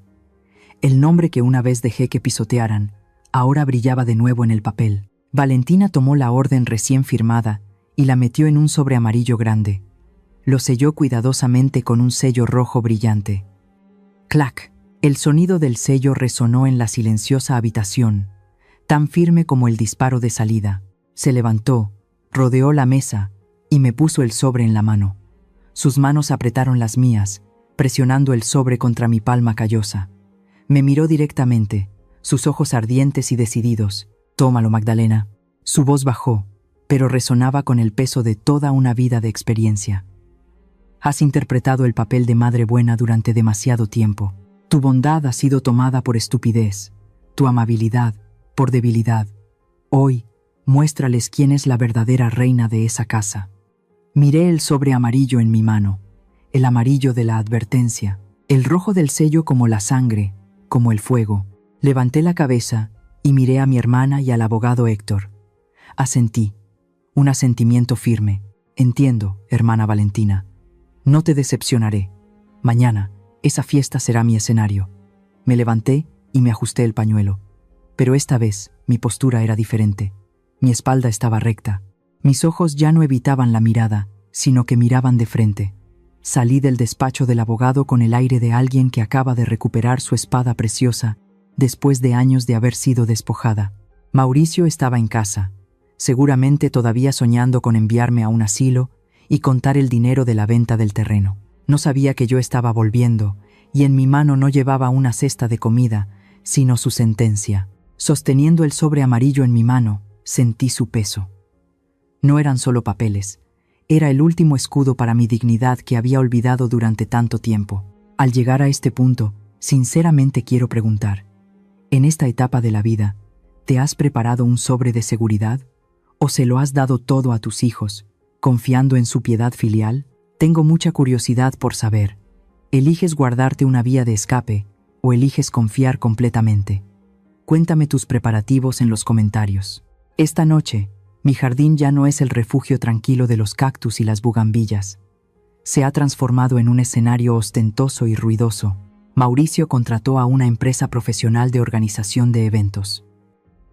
El nombre que una vez dejé que pisotearan, ahora brillaba de nuevo en el papel. Valentina tomó la orden recién firmada y la metió en un sobre amarillo grande. Lo selló cuidadosamente con un sello rojo brillante. ¡Clac! El sonido del sello resonó en la silenciosa habitación, tan firme como el disparo de salida. Se levantó, rodeó la mesa y me puso el sobre en la mano. Sus manos apretaron las mías, presionando el sobre contra mi palma callosa. Me miró directamente, sus ojos ardientes y decididos. «Tómalo, Magdalena». Su voz bajó, pero resonaba con el peso de toda una vida de experiencia. Has interpretado el papel de madre buena durante demasiado tiempo. Tu bondad ha sido tomada por estupidez, tu amabilidad por debilidad. Hoy, muéstrales quién es la verdadera reina de esa casa. Miré el sobre amarillo en mi mano, el amarillo de la advertencia, el rojo del sello como la sangre, como el fuego. Levanté la cabeza y miré a mi hermana y al abogado Héctor. Asentí, un asentimiento firme. Entiendo, hermana Valentina. No te decepcionaré. Mañana, esa fiesta será mi escenario. Me levanté y me ajusté el pañuelo. Pero esta vez, mi postura era diferente. Mi espalda estaba recta. Mis ojos ya no evitaban la mirada, sino que miraban de frente. Salí del despacho del abogado con el aire de alguien que acaba de recuperar su espada preciosa después de años de haber sido despojada. Mauricio estaba en casa, seguramente todavía soñando con enviarme a un asilo y contar el dinero de la venta del terreno. No sabía que yo estaba volviendo, y en mi mano no llevaba una cesta de comida, sino su sentencia. Sosteniendo el sobre amarillo en mi mano, sentí su peso. No eran solo papeles, era el último escudo para mi dignidad que había olvidado durante tanto tiempo. Al llegar a este punto, sinceramente quiero preguntar, en esta etapa de la vida, ¿te has preparado un sobre de seguridad? ¿O se lo has dado todo a tus hijos, confiando en su piedad filial? Tengo mucha curiosidad por saber. ¿Eliges guardarte una vía de escape o eliges confiar completamente? Cuéntame tus preparativos en los comentarios. Esta noche, mi jardín ya no es el refugio tranquilo de los cactus y las bugambillas. Se ha transformado en un escenario ostentoso y ruidoso. Mauricio contrató a una empresa profesional de organización de eventos.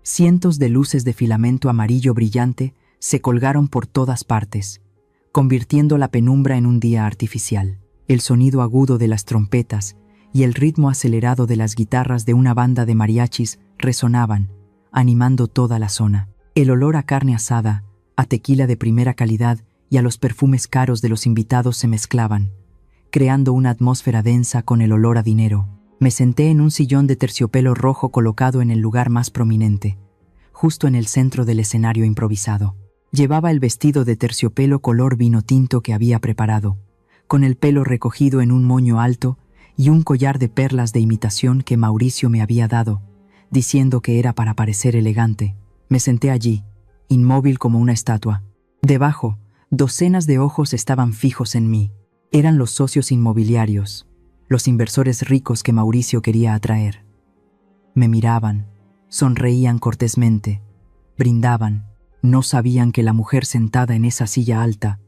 Cientos de luces de filamento amarillo brillante se colgaron por todas partes, convirtiendo la penumbra en un día artificial. El sonido agudo de las trompetas y el ritmo acelerado de las guitarras de una banda de mariachis resonaban, animando toda la zona. El olor a carne asada, a tequila de primera calidad y a los perfumes caros de los invitados se mezclaban, creando una atmósfera densa con el olor a dinero. Me senté en un sillón de terciopelo rojo colocado en el lugar más prominente, justo en el centro del escenario improvisado. Llevaba el vestido de terciopelo color vino tinto que había preparado, con el pelo recogido en un moño alto y un collar de perlas de imitación que Mauricio me había dado, diciendo que era para parecer elegante. Me senté allí, inmóvil como una estatua. Debajo, docenas de ojos estaban fijos en mí. Eran los socios inmobiliarios, los inversores ricos que Mauricio quería atraer. Me miraban, sonreían cortésmente, brindaban. No sabían que la mujer sentada en esa silla alta,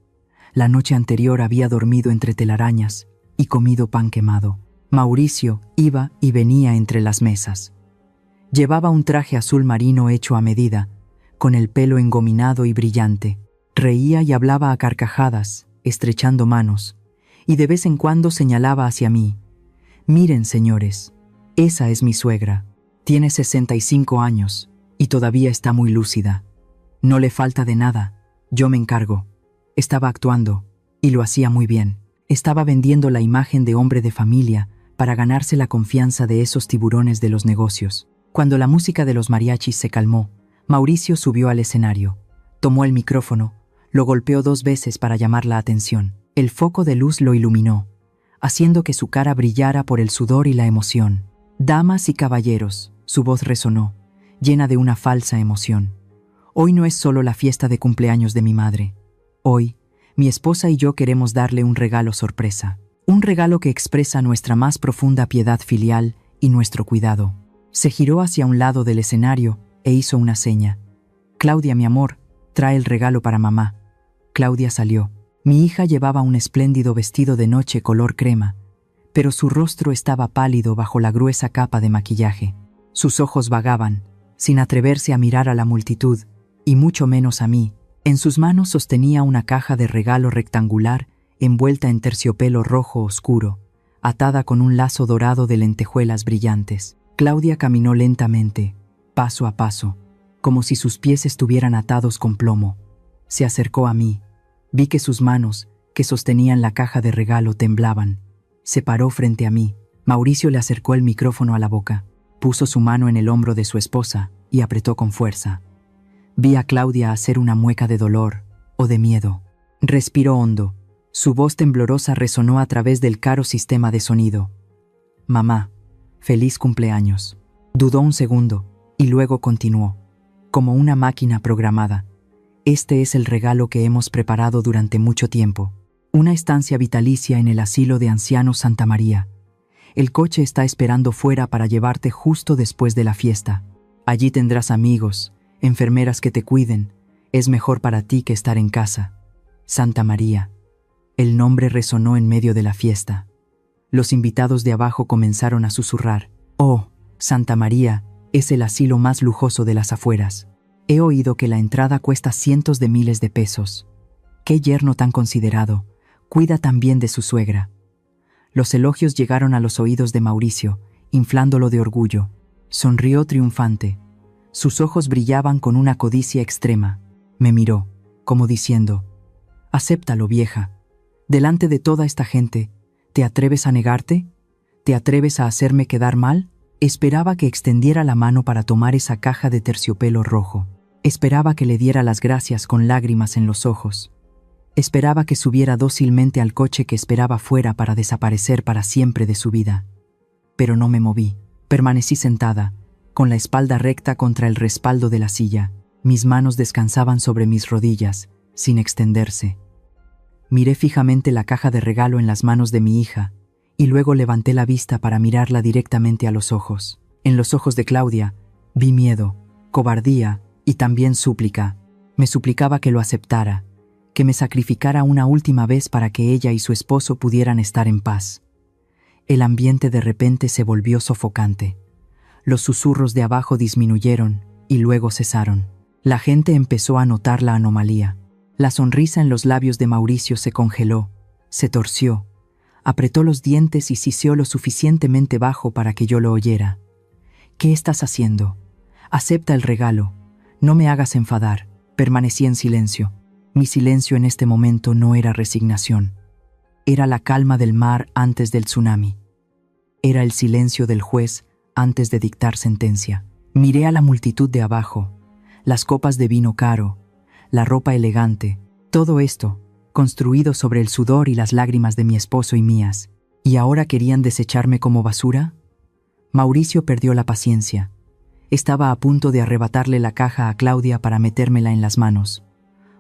la noche anterior había dormido entre telarañas y comido pan quemado. Mauricio iba y venía entre las mesas. Llevaba un traje azul marino hecho a medida, con el pelo engominado y brillante. Reía y hablaba a carcajadas, estrechando manos, y de vez en cuando señalaba hacia mí. Miren, señores, esa es mi suegra. Tiene 65 años y todavía está muy lúcida. No le falta de nada, yo me encargo. Estaba actuando, y lo hacía muy bien. Estaba vendiendo la imagen de hombre de familia para ganarse la confianza de esos tiburones de los negocios. Cuando la música de los mariachis se calmó, Mauricio subió al escenario, tomó el micrófono, lo golpeó 2 veces para llamar la atención. El foco de luz lo iluminó, haciendo que su cara brillara por el sudor y la emoción. Damas y caballeros, su voz resonó, llena de una falsa emoción. Hoy no es solo la fiesta de cumpleaños de mi madre. Hoy, mi esposa y yo queremos darle un regalo sorpresa. Un regalo que expresa nuestra más profunda piedad filial y nuestro cuidado. Se giró hacia un lado del escenario e hizo una seña. Claudia, mi amor, trae el regalo para mamá. Claudia salió. Mi hija llevaba un espléndido vestido de noche color crema, pero su rostro estaba pálido bajo la gruesa capa de maquillaje. Sus ojos vagaban, sin atreverse a mirar a la multitud, y mucho menos a mí. En sus manos sostenía una caja de regalo rectangular envuelta en terciopelo rojo oscuro, atada con un lazo dorado de lentejuelas brillantes. Claudia caminó lentamente, paso a paso, como si sus pies estuvieran atados con plomo. Se acercó a mí. Vi que sus manos, que sostenían la caja de regalo, temblaban. Se paró frente a mí. Mauricio le acercó el micrófono a la boca. Puso su mano en el hombro de su esposa y apretó con fuerza. Vi a Claudia hacer una mueca de dolor o de miedo. Respiró hondo. Su voz temblorosa resonó a través del caro sistema de sonido. Mamá, feliz cumpleaños. Dudó un segundo y luego continuó, como una máquina programada. Este es el regalo que hemos preparado durante mucho tiempo. Una estancia vitalicia en el asilo de ancianos Santa María. El coche está esperando fuera para llevarte justo después de la fiesta. Allí tendrás amigos, enfermeras que te cuiden. Es mejor para ti que estar en casa. Santa María. El nombre resonó en medio de la fiesta. Los invitados de abajo comenzaron a susurrar. Oh, Santa María, es el asilo más lujoso de las afueras. He oído que la entrada cuesta cientos de miles de pesos. Qué yerno tan considerado. Cuida tan bien de su suegra. Los elogios llegaron a los oídos de Mauricio, inflándolo de orgullo. Sonrió triunfante. Sus ojos brillaban con una codicia extrema. Me miró, como diciendo: «Acéptalo, vieja. Delante de toda esta gente, ¿te atreves a negarte? ¿Te atreves a hacerme quedar mal?» Esperaba que extendiera la mano para tomar esa caja de terciopelo rojo. Esperaba que le diera las gracias con lágrimas en los ojos. Esperaba que subiera dócilmente al coche que esperaba fuera para desaparecer para siempre de su vida. Pero no me moví. Permanecí sentada, con la espalda recta contra el respaldo de la silla. Mis manos descansaban sobre mis rodillas, sin extenderse. Miré fijamente la caja de regalo en las manos de mi hija, y luego levanté la vista para mirarla directamente a los ojos. En los ojos de Claudia vi miedo, cobardía y también súplica. Me suplicaba que lo aceptara, que me sacrificara una última vez para que ella y su esposo pudieran estar en paz. El ambiente de repente se volvió sofocante. Los susurros de abajo disminuyeron y luego cesaron. La gente empezó a notar la anomalía. La sonrisa en los labios de Mauricio se congeló, se torció, apretó los dientes y siseó lo suficientemente bajo para que yo lo oyera. «¿Qué estás haciendo? Acepta el regalo. No me hagas enfadar». Permanecí en silencio. Mi silencio en este momento no era resignación. Era la calma del mar antes del tsunami. Era el silencio del juez antes de dictar sentencia. Miré a la multitud de abajo, las copas de vino caro, la ropa elegante, todo esto, construido sobre el sudor y las lágrimas de mi esposo y mías. ¿Y ahora querían desecharme como basura? Mauricio perdió la paciencia. Estaba a punto de arrebatarle la caja a Claudia para metérmela en las manos.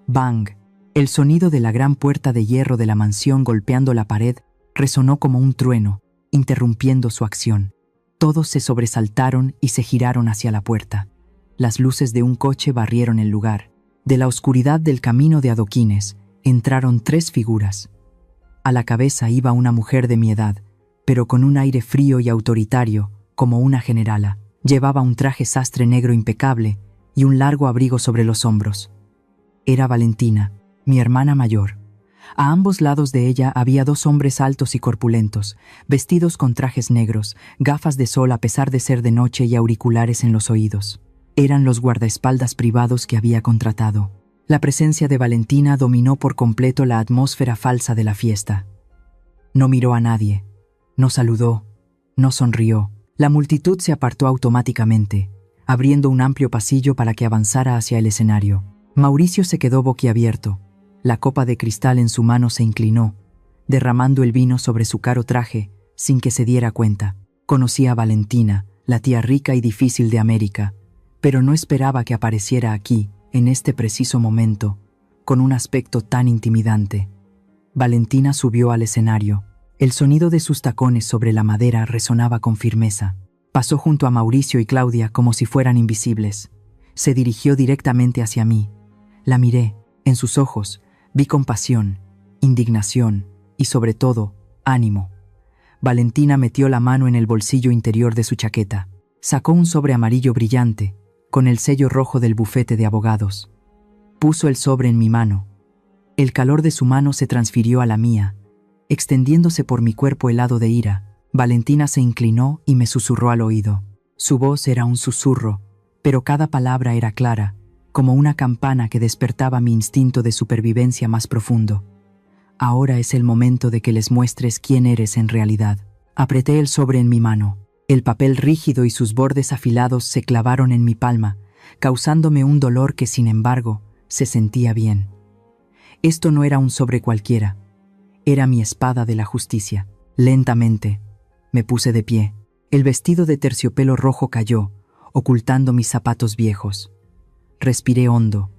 Bang. El sonido de la gran puerta de hierro de la mansión golpeando la pared resonó como un trueno, interrumpiendo su acción. Todos se sobresaltaron y se giraron hacia la puerta. Las luces de un coche barrieron el lugar. De la oscuridad del camino de adoquines entraron 3 figuras. A la cabeza iba una mujer de mi edad, pero con un aire frío y autoritario, como una generala. Llevaba un traje sastre negro impecable y un largo abrigo sobre los hombros. Era Valentina, mi hermana mayor. A ambos lados de ella había 2 hombres altos y corpulentos, vestidos con trajes negros, gafas de sol a pesar de ser de noche y auriculares en los oídos. Eran los guardaespaldas privados que había contratado. La presencia de Valentina dominó por completo la atmósfera falsa de la fiesta. No miró a nadie, no saludó, no sonrió. La multitud se apartó automáticamente, abriendo un amplio pasillo para que avanzara hacia el escenario. Mauricio se quedó boquiabierto. La copa de cristal en su mano se inclinó, derramando el vino sobre su caro traje sin que se diera cuenta. Conocía a Valentina, la tía rica y difícil de América, pero no esperaba que apareciera aquí, en este preciso momento, con un aspecto tan intimidante. Valentina subió al escenario. El sonido de sus tacones sobre la madera resonaba con firmeza. Pasó junto a Mauricio y Claudia como si fueran invisibles. Se dirigió directamente hacia mí. La miré. En sus ojos vi compasión, indignación y, sobre todo, ánimo. Valentina metió la mano en el bolsillo interior de su chaqueta. Sacó un sobre amarillo brillante, con el sello rojo del bufete de abogados. Puso el sobre en mi mano. El calor de su mano se transfirió a la mía, extendiéndose por mi cuerpo helado de ira. Valentina se inclinó y me susurró al oído. Su voz era un susurro, pero cada palabra era clara, como una campana que despertaba mi instinto de supervivencia más profundo. Ahora es el momento de que les muestres quién eres en realidad. Apreté el sobre en mi mano. El papel rígido y sus bordes afilados se clavaron en mi palma, causándome un dolor que, sin embargo, se sentía bien. Esto no era un sobre cualquiera. Era mi espada de la justicia. Lentamente, me puse de pie. El vestido de terciopelo rojo cayó, ocultando mis zapatos viejos. Respiré hondo.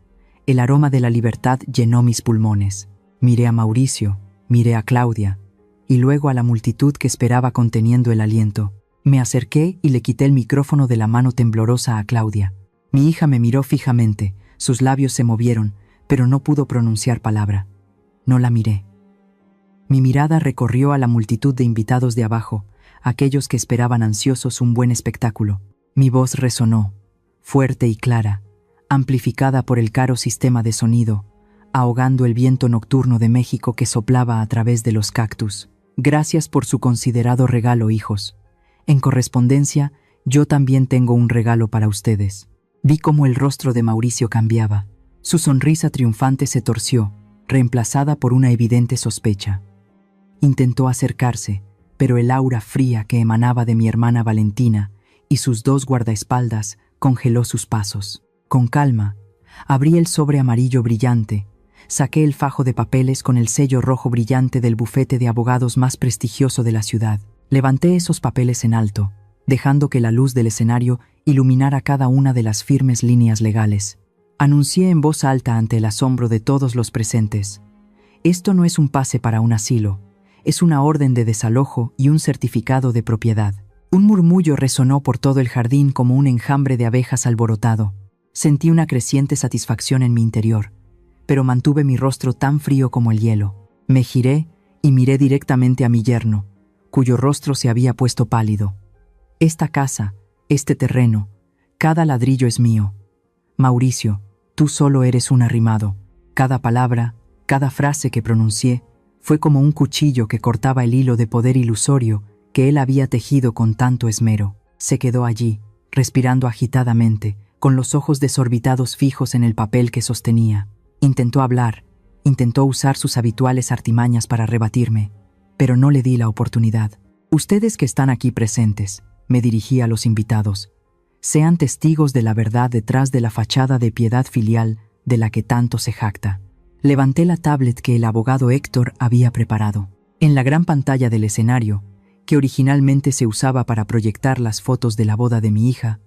El aroma de la libertad llenó mis pulmones. Miré a Mauricio, miré a Claudia, y luego a la multitud que esperaba conteniendo el aliento. Me acerqué y le quité el micrófono de la mano temblorosa a Claudia. Mi hija me miró fijamente, sus labios se movieron, pero no pudo pronunciar palabra. No la miré. Mi mirada recorrió a la multitud de invitados de abajo, aquellos que esperaban ansiosos un buen espectáculo. Mi voz resonó, fuerte y clara, amplificada por el caro sistema de sonido, ahogando el viento nocturno de México que soplaba a través de los cactus. Gracias por su considerado regalo, hijos. En correspondencia, yo también tengo un regalo para ustedes. Vi cómo el rostro de Mauricio cambiaba. Su sonrisa triunfante se torció, reemplazada por una evidente sospecha. Intentó acercarse, pero el aura fría que emanaba de mi hermana Valentina y sus dos guardaespaldas congeló sus pasos. Con calma, abrí el sobre amarillo brillante, saqué el fajo de papeles con el sello rojo brillante del bufete de abogados más prestigioso de la ciudad. Levanté esos papeles en alto, dejando que la luz del escenario iluminara cada una de las firmes líneas legales. Anuncié en voz alta ante el asombro de todos los presentes: esto no es un pase para un asilo, es una orden de desalojo y un certificado de propiedad. Un murmullo resonó por todo el jardín como un enjambre de abejas alborotado. Sentí una creciente satisfacción en mi interior, pero mantuve mi rostro tan frío como el hielo. Me giré y miré directamente a mi yerno, cuyo rostro se había puesto pálido. Esta casa, este terreno, cada ladrillo es mío. Mauricio, tú solo eres un arrimado. Cada palabra, cada frase que pronuncié, fue como un cuchillo que cortaba el hilo de poder ilusorio que él había tejido con tanto esmero. Se quedó allí, respirando agitadamente, con los ojos desorbitados fijos en el papel que sostenía. Intentó hablar, intentó usar sus habituales artimañas para rebatirme, pero no le di la oportunidad. Ustedes que están aquí presentes, me dirigí a los invitados, sean testigos de la verdad detrás de la fachada de piedad filial de la que tanto se jacta. Levanté la tablet que el abogado Héctor había preparado. En la gran pantalla del escenario, que originalmente se usaba para proyectar las fotos de la boda de mi hija,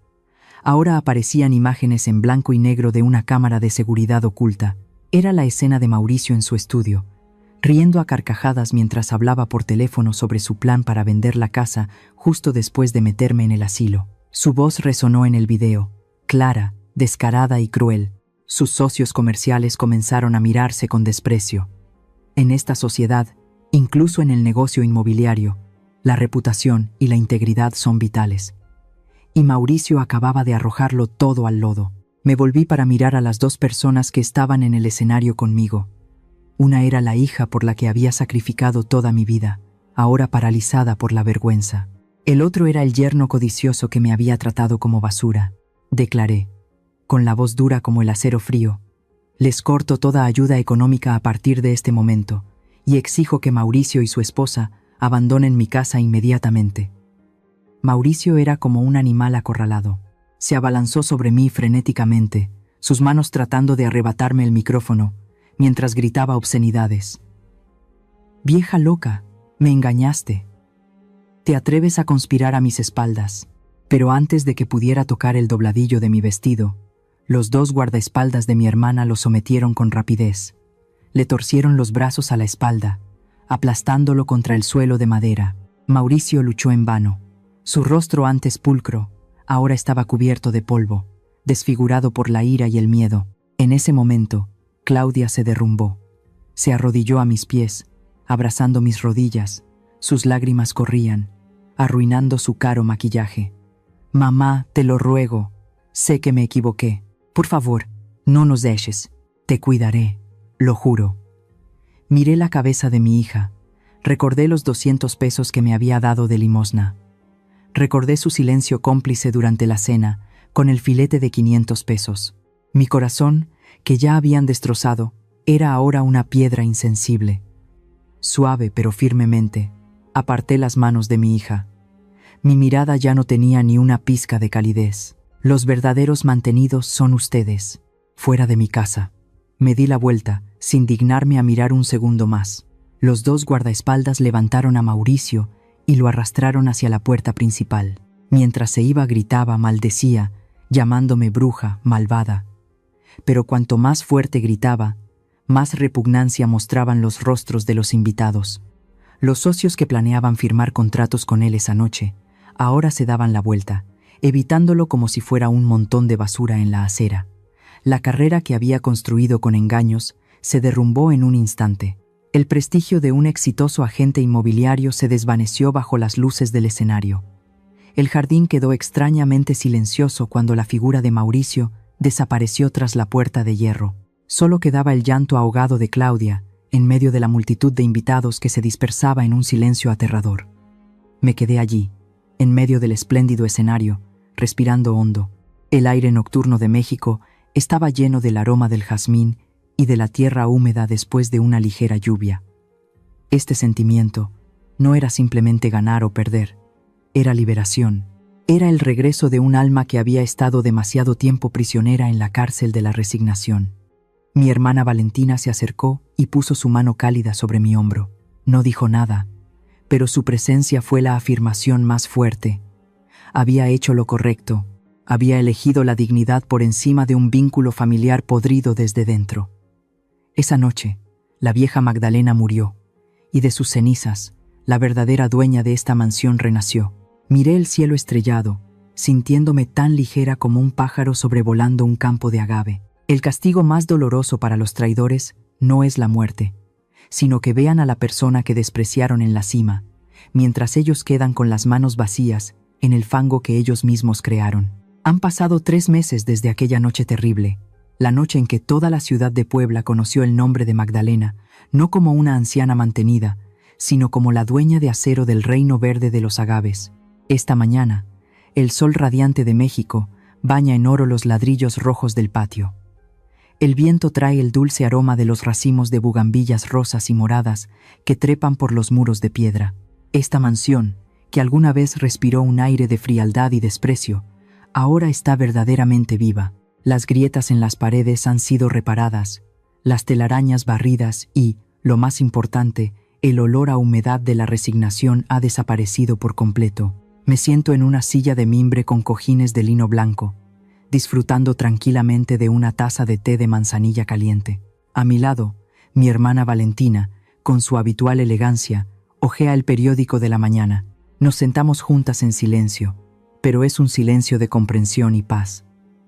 ahora aparecían imágenes en blanco y negro de una cámara de seguridad oculta. Era la escena de Mauricio en su estudio, riendo a carcajadas mientras hablaba por teléfono sobre su plan para vender la casa justo después de meterme en el asilo. Su voz resonó en el video, clara, descarada y cruel. Sus socios comerciales comenzaron a mirarse con desprecio. En esta sociedad, incluso en el negocio inmobiliario, la reputación y la integridad son vitales. Y Mauricio acababa de arrojarlo todo al lodo. Me volví para mirar a las dos personas que estaban en el escenario conmigo. Una era la hija por la que había sacrificado toda mi vida, ahora paralizada por la vergüenza. El otro era el yerno codicioso que me había tratado como basura. Declaré, con la voz dura como el acero frío: les corto toda ayuda económica a partir de este momento, y exijo que Mauricio y su esposa abandonen mi casa inmediatamente. Mauricio era como un animal acorralado. Se abalanzó sobre mí frenéticamente, sus manos tratando de arrebatarme el micrófono, mientras gritaba obscenidades. «Vieja loca, me engañaste. Te atreves a conspirar a mis espaldas». Pero antes de que pudiera tocar el dobladillo de mi vestido, los dos guardaespaldas de mi hermana lo sometieron con rapidez. Le torcieron los brazos a la espalda, aplastándolo contra el suelo de madera. Mauricio luchó en vano. Su rostro antes pulcro, ahora estaba cubierto de polvo, desfigurado por la ira y el miedo. En ese momento, Claudia se derrumbó. Se arrodilló a mis pies, abrazando mis rodillas. Sus lágrimas corrían, arruinando su caro maquillaje. «Mamá, te lo ruego. Sé que me equivoqué. Por favor, no nos dejes. Te cuidaré, lo juro». Miré la cabeza de mi hija. Recordé los 200 pesos que me había dado de limosna. Recordé su silencio cómplice durante la cena, con el filete de 500 pesos. Mi corazón, que ya habían destrozado, era ahora una piedra insensible. Suave pero firmemente, aparté las manos de mi hija. Mi mirada ya no tenía ni una pizca de calidez. Los verdaderos mantenidos son ustedes, fuera de mi casa. Me di la vuelta, sin dignarme a mirar un segundo más. Los dos guardaespaldas levantaron a Mauricio y lo arrastraron hacia la puerta principal. Mientras se iba gritaba, maldecía, llamándome bruja, malvada. Pero cuanto más fuerte gritaba, más repugnancia mostraban los rostros de los invitados. Los socios que planeaban firmar contratos con él esa noche, ahora se daban la vuelta, evitándolo como si fuera un montón de basura en la acera. La carrera que había construido con engaños se derrumbó en un instante. El prestigio de un exitoso agente inmobiliario se desvaneció bajo las luces del escenario. El jardín quedó extrañamente silencioso cuando la figura de Mauricio desapareció tras la puerta de hierro. Solo quedaba el llanto ahogado de Claudia, en medio de la multitud de invitados que se dispersaba en un silencio aterrador. Me quedé allí, en medio del espléndido escenario, respirando hondo. El aire nocturno de México estaba lleno del aroma del jazmín y de la tierra húmeda después de una ligera lluvia. Este sentimiento no era simplemente ganar o perder, era liberación. Era el regreso de un alma que había estado demasiado tiempo prisionera en la cárcel de la resignación. Mi hermana Valentina se acercó y puso su mano cálida sobre mi hombro. No dijo nada, pero su presencia fue la afirmación más fuerte. Había hecho lo correcto, había elegido la dignidad por encima de un vínculo familiar podrido desde dentro. Esa noche, la vieja Magdalena murió, y de sus cenizas, la verdadera dueña de esta mansión renació. Miré el cielo estrellado, sintiéndome tan ligera como un pájaro sobrevolando un campo de agave. El castigo más doloroso para los traidores no es la muerte, sino que vean a la persona que despreciaron en la cima, mientras ellos quedan con las manos vacías en el fango que ellos mismos crearon. Han pasado 3 meses desde aquella noche terrible, la noche en que toda la ciudad de Puebla conoció el nombre de Magdalena, no como una anciana mantenida, sino como la dueña de acero del reino verde de los agaves. Esta mañana, el sol radiante de México baña en oro los ladrillos rojos del patio. El viento trae el dulce aroma de los racimos de bugambillas rosas y moradas que trepan por los muros de piedra. Esta mansión, que alguna vez respiró un aire de frialdad y desprecio, ahora está verdaderamente viva. Las grietas en las paredes han sido reparadas, las telarañas barridas y, lo más importante, el olor a humedad de la resignación ha desaparecido por completo. Me siento en una silla de mimbre con cojines de lino blanco, disfrutando tranquilamente de una taza de té de manzanilla caliente. A mi lado, mi hermana Valentina, con su habitual elegancia, hojea el periódico de la mañana. Nos sentamos juntas en silencio, pero es un silencio de comprensión y paz.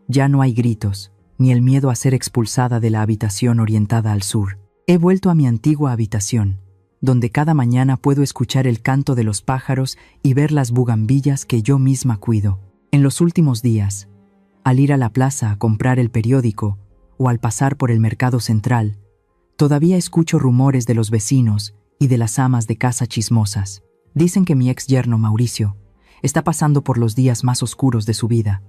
Ya no hay gritos, ni el miedo a ser expulsada de la habitación orientada al sur. He vuelto a mi antigua habitación, donde cada mañana puedo escuchar el canto de los pájaros y ver las bugambillas que yo misma cuido. En los últimos días, al ir a la plaza a comprar el periódico o al pasar por el mercado central, todavía escucho rumores de los vecinos y de las amas de casa chismosas. Dicen que mi ex yerno Mauricio está pasando por los días más oscuros de su vida.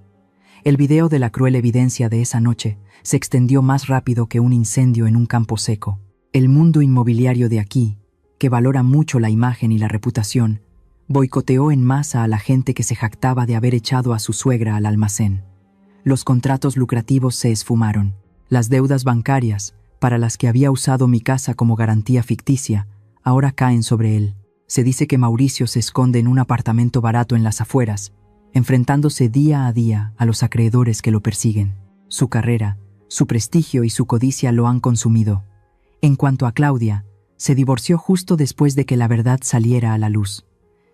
El video de la cruel evidencia de esa noche se extendió más rápido que un incendio en un campo seco. El mundo inmobiliario de aquí, que valora mucho la imagen y la reputación, boicoteó en masa a la gente que se jactaba de haber echado a su suegra al almacén. Los contratos lucrativos se esfumaron. Las deudas bancarias, para las que había usado mi casa como garantía ficticia, ahora caen sobre él. Se dice que Mauricio se esconde en un apartamento barato en las afueras, enfrentándose día a día a los acreedores que lo persiguen. Su carrera, su prestigio y su codicia lo han consumido. En cuanto a Claudia, se divorció justo después de que la verdad saliera a la luz.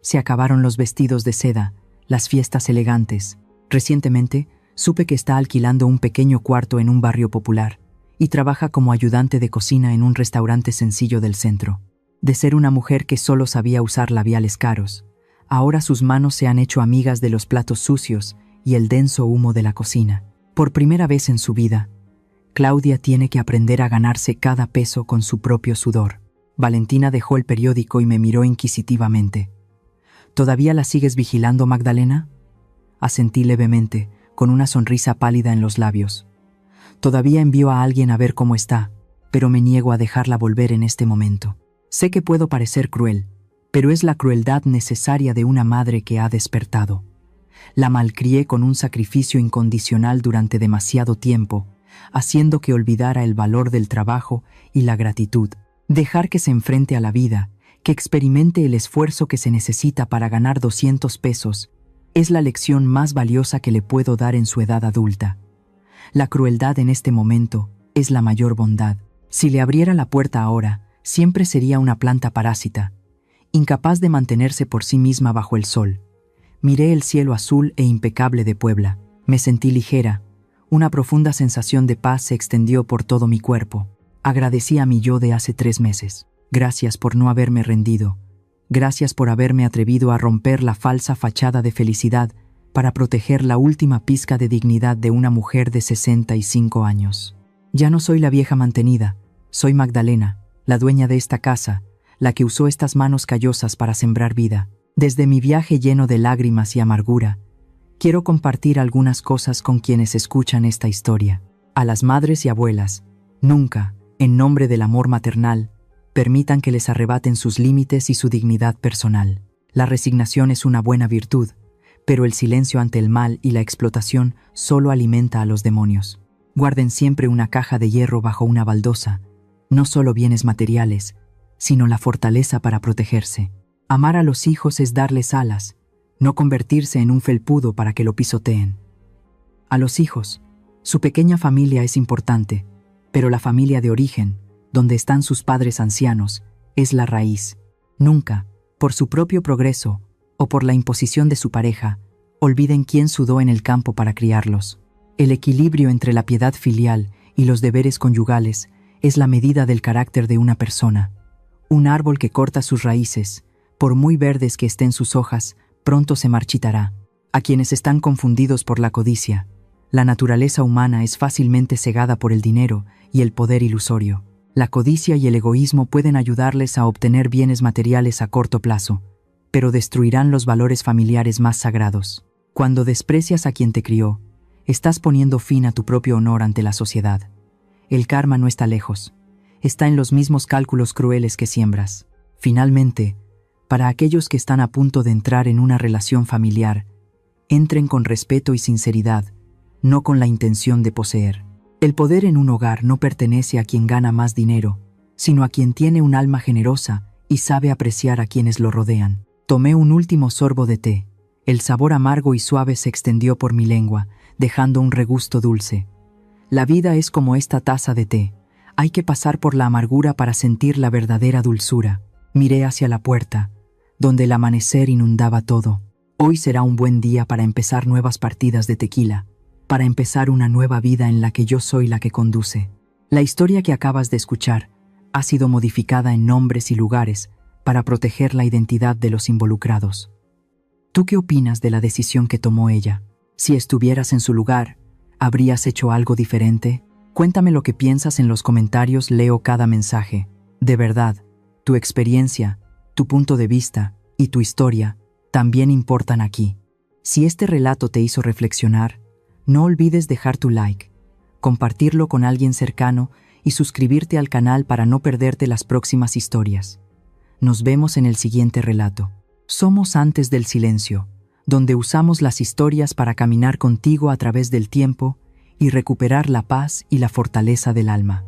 Se acabaron los vestidos de seda, las fiestas elegantes. Recientemente, supe que está alquilando un pequeño cuarto en un barrio popular y trabaja como ayudante de cocina en un restaurante sencillo del centro. De ser una mujer que solo sabía usar labiales caros, ahora sus manos se han hecho amigas de los platos sucios y el denso humo de la cocina. Por primera vez en su vida, Claudia tiene que aprender a ganarse cada peso con su propio sudor. Valentina dejó el periódico y me miró inquisitivamente. ¿Todavía la sigues vigilando, Magdalena? Asentí levemente, con una sonrisa pálida en los labios. Todavía envío a alguien a ver cómo está, pero me niego a dejarla volver en este momento. Sé que puedo parecer cruel, pero es la crueldad necesaria de una madre que ha despertado. La malcrié con un sacrificio incondicional durante demasiado tiempo, haciendo que olvidara el valor del trabajo y la gratitud. Dejar que se enfrente a la vida, que experimente el esfuerzo que se necesita para ganar 200 pesos, es la lección más valiosa que le puedo dar en su edad adulta. La crueldad en este momento es la mayor bondad. Si le abriera la puerta ahora, siempre sería una planta parásita, incapaz de mantenerse por sí misma bajo el sol. Miré el cielo azul e impecable de Puebla. Me sentí ligera. Una profunda sensación de paz se extendió por todo mi cuerpo. Agradecí a mi yo de hace 3 meses. Gracias por no haberme rendido. Gracias por haberme atrevido a romper la falsa fachada de felicidad para proteger la última pizca de dignidad de una mujer de 65 años. Ya no soy la vieja mantenida, soy Magdalena, la dueña de esta casa, la que usó estas manos callosas para sembrar vida. Desde mi viaje lleno de lágrimas y amargura, quiero compartir algunas cosas con quienes escuchan esta historia. A las madres y abuelas, nunca, en nombre del amor maternal, permitan que les arrebaten sus límites y su dignidad personal. La resignación es una buena virtud, pero el silencio ante el mal y la explotación solo alimenta a los demonios. Guarden siempre una caja de hierro bajo una baldosa, no solo bienes materiales, sino la fortaleza para protegerse. Amar a los hijos es darles alas, no convertirse en un felpudo para que lo pisoteen. A los hijos, su pequeña familia es importante, pero la familia de origen, donde están sus padres ancianos, es la raíz. Nunca, por su propio progreso o por la imposición de su pareja, olviden quién sudó en el campo para criarlos. El equilibrio entre la piedad filial y los deberes conyugales es la medida del carácter de una persona. Un árbol que corta sus raíces, por muy verdes que estén sus hojas, pronto se marchitará. A quienes están confundidos por la codicia, la naturaleza humana es fácilmente cegada por el dinero y el poder ilusorio. La codicia y el egoísmo pueden ayudarles a obtener bienes materiales a corto plazo, pero destruirán los valores familiares más sagrados. Cuando desprecias a quien te crió, estás poniendo fin a tu propio honor ante la sociedad. El karma no está lejos, está en los mismos cálculos crueles que siembras. Finalmente, para aquellos que están a punto de entrar en una relación familiar, entren con respeto y sinceridad, no con la intención de poseer. El poder en un hogar no pertenece a quien gana más dinero, sino a quien tiene un alma generosa y sabe apreciar a quienes lo rodean. Tomé un último sorbo de té. El sabor amargo y suave se extendió por mi lengua, dejando un regusto dulce. La vida es como esta taza de té. Hay que pasar por la amargura para sentir la verdadera dulzura. Miré hacia la puerta, donde el amanecer inundaba todo. Hoy será un buen día para empezar nuevas partidas de tequila, para empezar una nueva vida en la que yo soy la que conduce. La historia que acabas de escuchar ha sido modificada en nombres y lugares para proteger la identidad de los involucrados. ¿Tú qué opinas de la decisión que tomó ella? Si estuvieras en su lugar, ¿habrías hecho algo diferente? Cuéntame lo que piensas en los comentarios, leo cada mensaje. De verdad, tu experiencia, tu punto de vista y tu historia también importan aquí. Si este relato te hizo reflexionar, no olvides dejar tu like, compartirlo con alguien cercano y suscribirte al canal para no perderte las próximas historias. Nos vemos en el siguiente relato. Somos Antes del Silencio, donde usamos las historias para caminar contigo a través del tiempo y recuperar la paz y la fortaleza del alma.